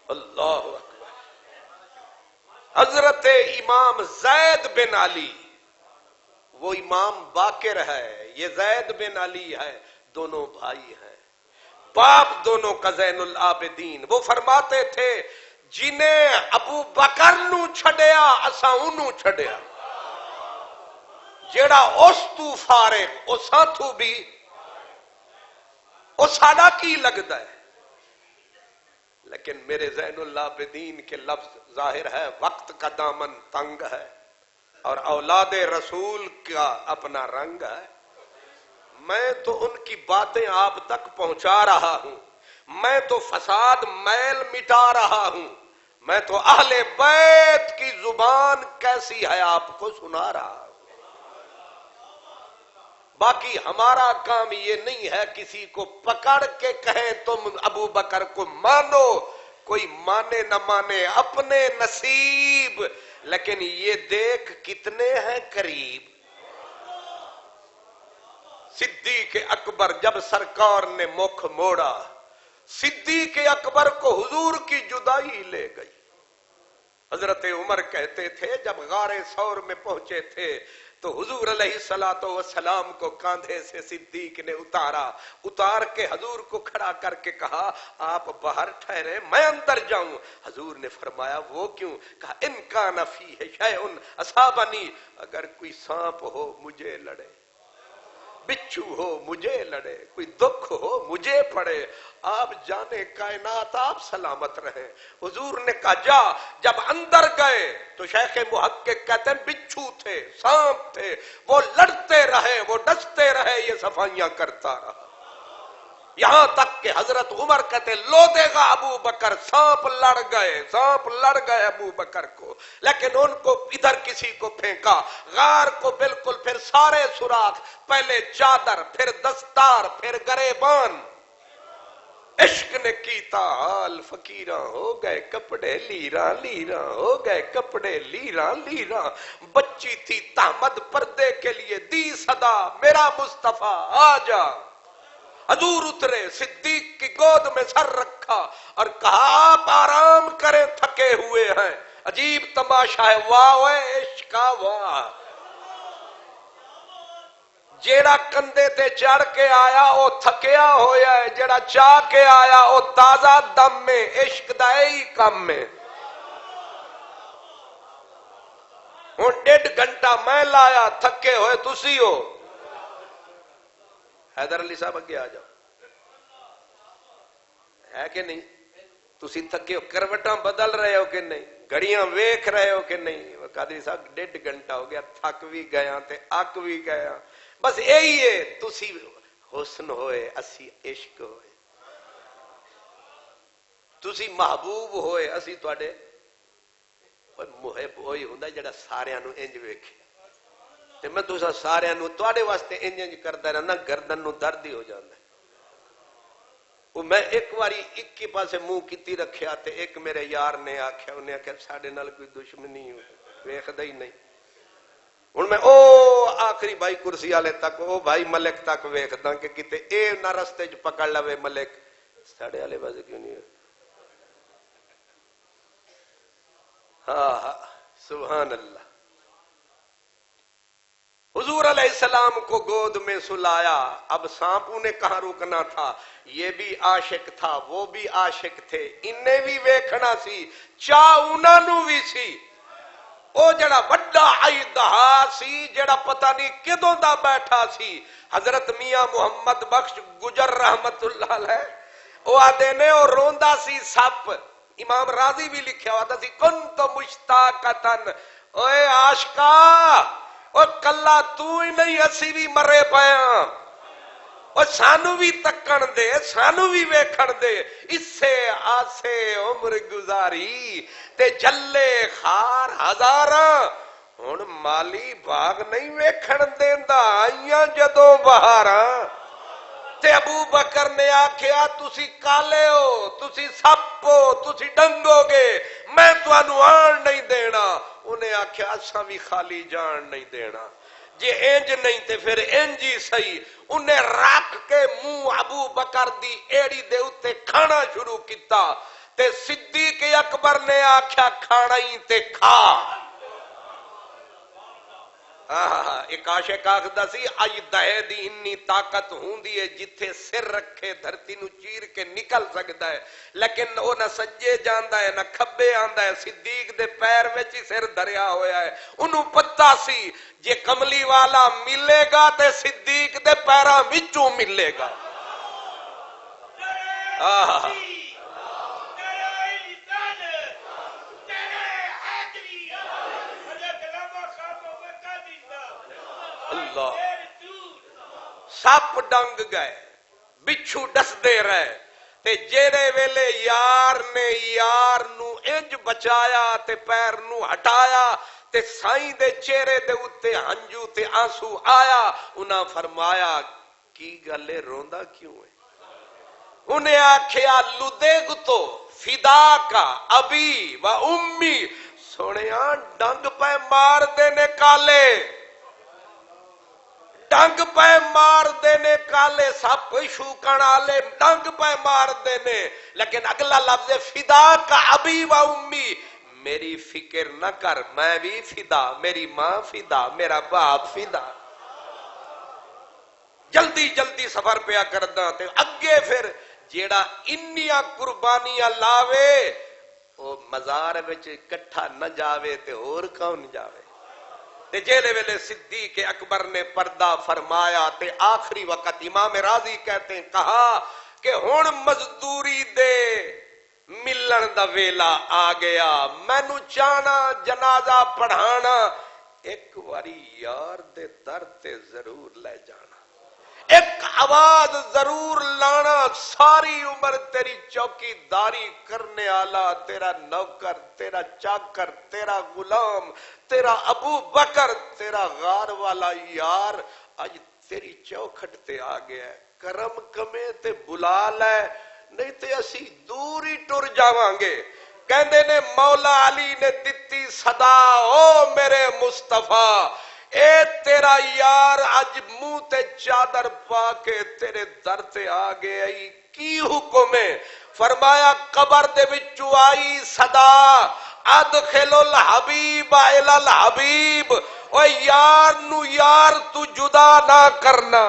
اللہ اکبر. حضرت امام زید بن علی، وہ امام باقر ہے، یہ زید بن علی ہے، دونوں بھائی ہیں، باپ دونوں کا زین العابدین. وہ فرماتے تھے جنہیں ابو بکر نو چھڑیا اساں انہوں چھڑیا، جیڑا اس تو فارغ او ساتھو بھی او ساڑا کی لگتا ہے. لیکن میرے زین العابدین کے لفظ ظاہر ہے وقت کا دامن تنگ ہے اور اولاد رسول کا اپنا رنگ ہے. میں تو ان کی باتیں آپ تک پہنچا رہا ہوں، میں تو فساد میل مٹا رہا ہوں، میں تو اہل بیت کی زبان کیسی ہے آپ کو سنا رہا ہوں۔ باقی ہمارا کام یہ نہیں ہے کسی کو پکڑ کے کہیں تم ابو بکر کو مانو، کوئی مانے نہ مانے اپنے نصیب، لیکن یہ دیکھ کتنے ہیں قریب۔ صدیق اکبر جب سرکار نے مکھ موڑا، صدیق اکبر کو حضور کی جدائی لے گئی۔ حضرت عمر کہتے تھے جب غار ثور میں پہنچے تھے تو حضور علیہ الصلوۃ والسلام کو کاندھے سے صدیق نے اتار کے حضور کو کھڑا کر کے کہا آپ باہر ٹھہرے میں اندر جاؤں۔ حضور نے فرمایا وہ کیوں؟ کہا ان کان فیہ شیء اصابنی، اگر کوئی سانپ ہو مجھے لڑے، بچھو ہو مجھے لڑے، کوئی دکھ ہو مجھے پڑے، آپ جانے کائنات آپ سلامت رہیں۔ حضور نے کہا جا۔ جب اندر گئے تو شیخ محقق کہتے ہیں بچھو تھے، سانپ تھے، وہ لڑتے رہے، وہ ڈستے رہے، یہ صفائیاں کرتا رہا، یہاں تک کہ حضرت عمر کہتے لو دے گا ابو بکر، سانپ لڑ گئے ابو بکر کو، لیکن ان کو ادھر کسی کو پھینکا، غار کو بالکل پھر سارے سوراخ، پہلے چادر، پھر دستار، پھر گریبان، عشق نے کیتا حال فقیراں ہو گئے کپڑے لیراں لیراں ہو گئے کپڑے لیراں لیراں، بچی تھی تحمد پردے کے لیے دی صدا میرا مصطفیٰ آ جا۔ حضور اترے، صدیق کی گود میں سر رکھا اور کہا آپ آرام کریں تھکے ہوئے ہیں۔ عجیب تماشا ہے، واہ عشق واہ، جیڑا کندھے تے چڑھ کے آیا او تھکیا ہویا ہے، جیڑا چاہ کے آیا او تازہ دم میں، عشق دا ہی کم میں۔ ہن 1.5 گھنٹہ میں لایا، تھکے ہوئے تسی ہو۔ حیدر علی صاحب اگے آ جاؤ، ہے کہ نہیں؟ تسی تھکے ہو، کروٹاں بدل رہے ہو کہ نہیں، گھڑیاں ویکھ رہے ہو کہ نہیں؟ قادری صاحب 1.5 گھنٹہ ہو گیا، تھک بھی گیا تے اک بھی گیا، بس یہی ہے، تسی حسن ہوئے اسی عشق ہوئے، تسی محبوب ہوئے اسی تواڈے محب ہوئی ہوندا جڑا ساریاں نو انج ویکھے، تے میں تساں ساریاں نو تواڈے واسطے انج انج کردا رہنا، گردن نو درد ہی ہو جاندا ہے۔ میں ایک واری ایک کے پاسے منہ کیتی رکھیا تے ایک میرے یار نے آکھیا، انہیں آکھیا ساڈے نال کوئی دشمنی ویکھدا ہی نہیں، ہن میں او آخری بھائی کرسی والے تک، او بھائی ملک تک ویکھدا کہ کتے اے نہ رستے چ پکڑ لوے ملک، ساڈے والے پاسے کیوں نہیں ہے؟ ہاں سبحان اللہ۔ حضور علیہ السلام کو گود میں سلایا، اب سانپوں نے کہاں رکنا تھا، یہ بھی عاشق تھا وہ بھی عاشق تھے، انہیں بھی ویکھنا سی، چاہ انہاں نو بھی سی، او جڑا وڈا عیدہا سی جڑا پتہ نہیں کدوں دا بیٹھا سی، حضرت میاں محمد بخش گجر رحمت اللہ علیہ، او آدھے نے او روندا سی سپ، امام راضی بھی لکھیا ہوتا سی کنت مشتاقتن، اوے عاشقا اور کلا تو ہی نہیں اسی بھی مرے پیاں، اور سانو بھی تکن دے سانو بھی ویکھن دے، اس سے آسے عمر گزاری تے جلے خار ہزاراں، ہن مالی باغ نہیں ویکھن دیندا آئیاں جدوں بہاراں، تے ابو بکر نے آکھیا تسی کالے ہو، تسی سپ ہو، تسی ڈنگو گے، میں تانوں آن نہیں دینا، انہیں آکھیا اساں بھی خالی جان نہیں دینا، جے انج نہیں تے پھر انج ہی صحیح، انہیں رکھ کے منہ ابو بکر دی ایڑی دے اتے کھانا شروع کیتا، تے صدیق اکبر نے آکھیا کھانا ہی تے کھا۔ ایک عاشق آخدا سی اج دہے دی انی طاقت ہوندی ہے جتھے سر رکھے دھرتی نو چیر کے نکل سکدا ہے، لیکن وہ نہ سجے جاندا ہے نہ کھبے آندا ہے، صدیق دے پیر وچ ہی سر دھریا ہویا ہے، انہوں پتہ سی جے کملی والا ملے گا تے صدیق دے پیراں وچوں ملے گا۔ اللہ سپ ڈنگ گئے بچھو ڈسدے رہے تے جیڑے ویلے یار نے یار نو انج بچایا تے پیر نو ہٹایا تے سائیں دے چہرے دے اتے ہنجو تے آنسو آیا انہاں فرمایا کی گلے روندا کیوں ہے انہیں آکھیا لدیگ تو فدا کا ابی و امی سونیاں ڈنگ پہ مار دینے کالے ڈنگ پہ مار دینے کالے سب شوکن آلے ڈنگ پہ مار دینے لیکن اگلا لفظ فدا کا ابی و امی میری فکر نہ کر میں بھی فدا میری ماں فدا میرا باپ فدا جلدی جلدی سفر پیا کردہ تے اگے پھر جیڑا انیا قربانیاں لاوے او مزار وچ کٹھا نہ جاوے تے اور کون جاوے تے جیلے ویلے صدیق اکبر نے پردہ فرمایا تے آخری وقت امام راضی کہتے ہیں کہا کہ ہن مزدوری دے ملن دا ویلا آ گیا مینوں چاہنا جنازہ پڑھانا ایک واری یار دے در تے ضرور لے جانا ایک آواز ضرور لانا ساری عمر تیری چوکی داری کرنے آلا تیرا نوکر تیرا چاکر تیرا غلام تیرا ابو بکر تیرا غار والا یار آج تیری چوکھٹ تے آ گیا ہے کرم کمے تے بلا لے نہیں تے اسی دور ہی ٹر جاواں گے کہندے نے مولا علی نے دتی صدا او میرے مصطفیٰ اے تیرا یار اج منہ تے چادر پا کے تیرے در تے آ گئی کی حکم ہے فرمایا قبر دے وچوں آئی صدا ادخل الحبیب الی الحبیب او یار نو یار تو جدا نہ کرنا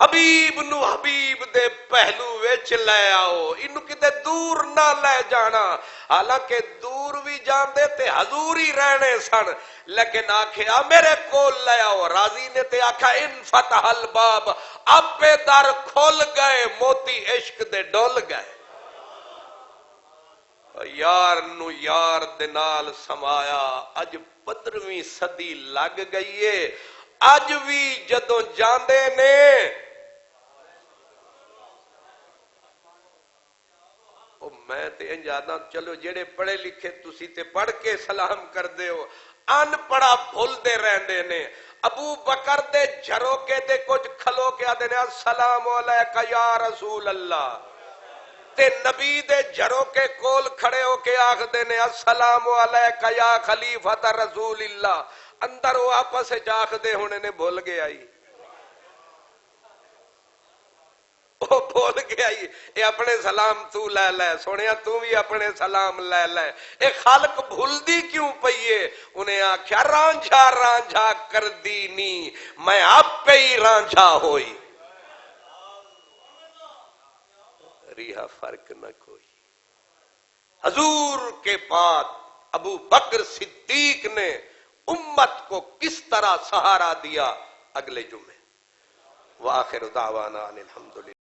حبیب نو حبیب دے پہلو وچ لے آؤ انو کتے دور نہ لے جانا حالانکہ دور بھی جاندے تے حضور ہی رہنے سن لیکن آکھیا میرے کول لے آؤ راضی نے تے آکھا انفتح الباب اپے در کھول گئے موتی عشق دے ڈول گئے یار نو یار دے نال سمایا اج 15ویں صدی لگ گئی ہے اج بھی جدوں جاندے نے میں تے انجاداں چلو جڑے پڑھے لکھے تسی تے پڑھ کے سلام کر دے ہو ان پڑھا بھول دے رہندے نے ابو بکر دے جھروکے دے کچھ کھلو کے آدھے نے السلام علیکہ یا رسول اللہ تے نبی دے جھروکے کول کھڑے ہو کے آخ دے نے السلام علیکہ یا خلیفۃ رسول اللہ اندر وہ آپس جاخ دے ہونے نے بھول گیا ہی وہ بھول گیا ہی اے اپنے سلام تو لے لے سونیا تو بھی اپنے سلام لے لے اے خالق بھول دی کیوں پئیے انہیں آکھیا رانجھا رانجھا کر دینی میں آپ پہ ہی رانجھا ہوئی ریحہ فرق نہ کوئی حضور کے بعد ابو بکر صدیق نے امت کو کس طرح سہارا دیا اگلے جمعے وآخر دعوانا الحمدللہ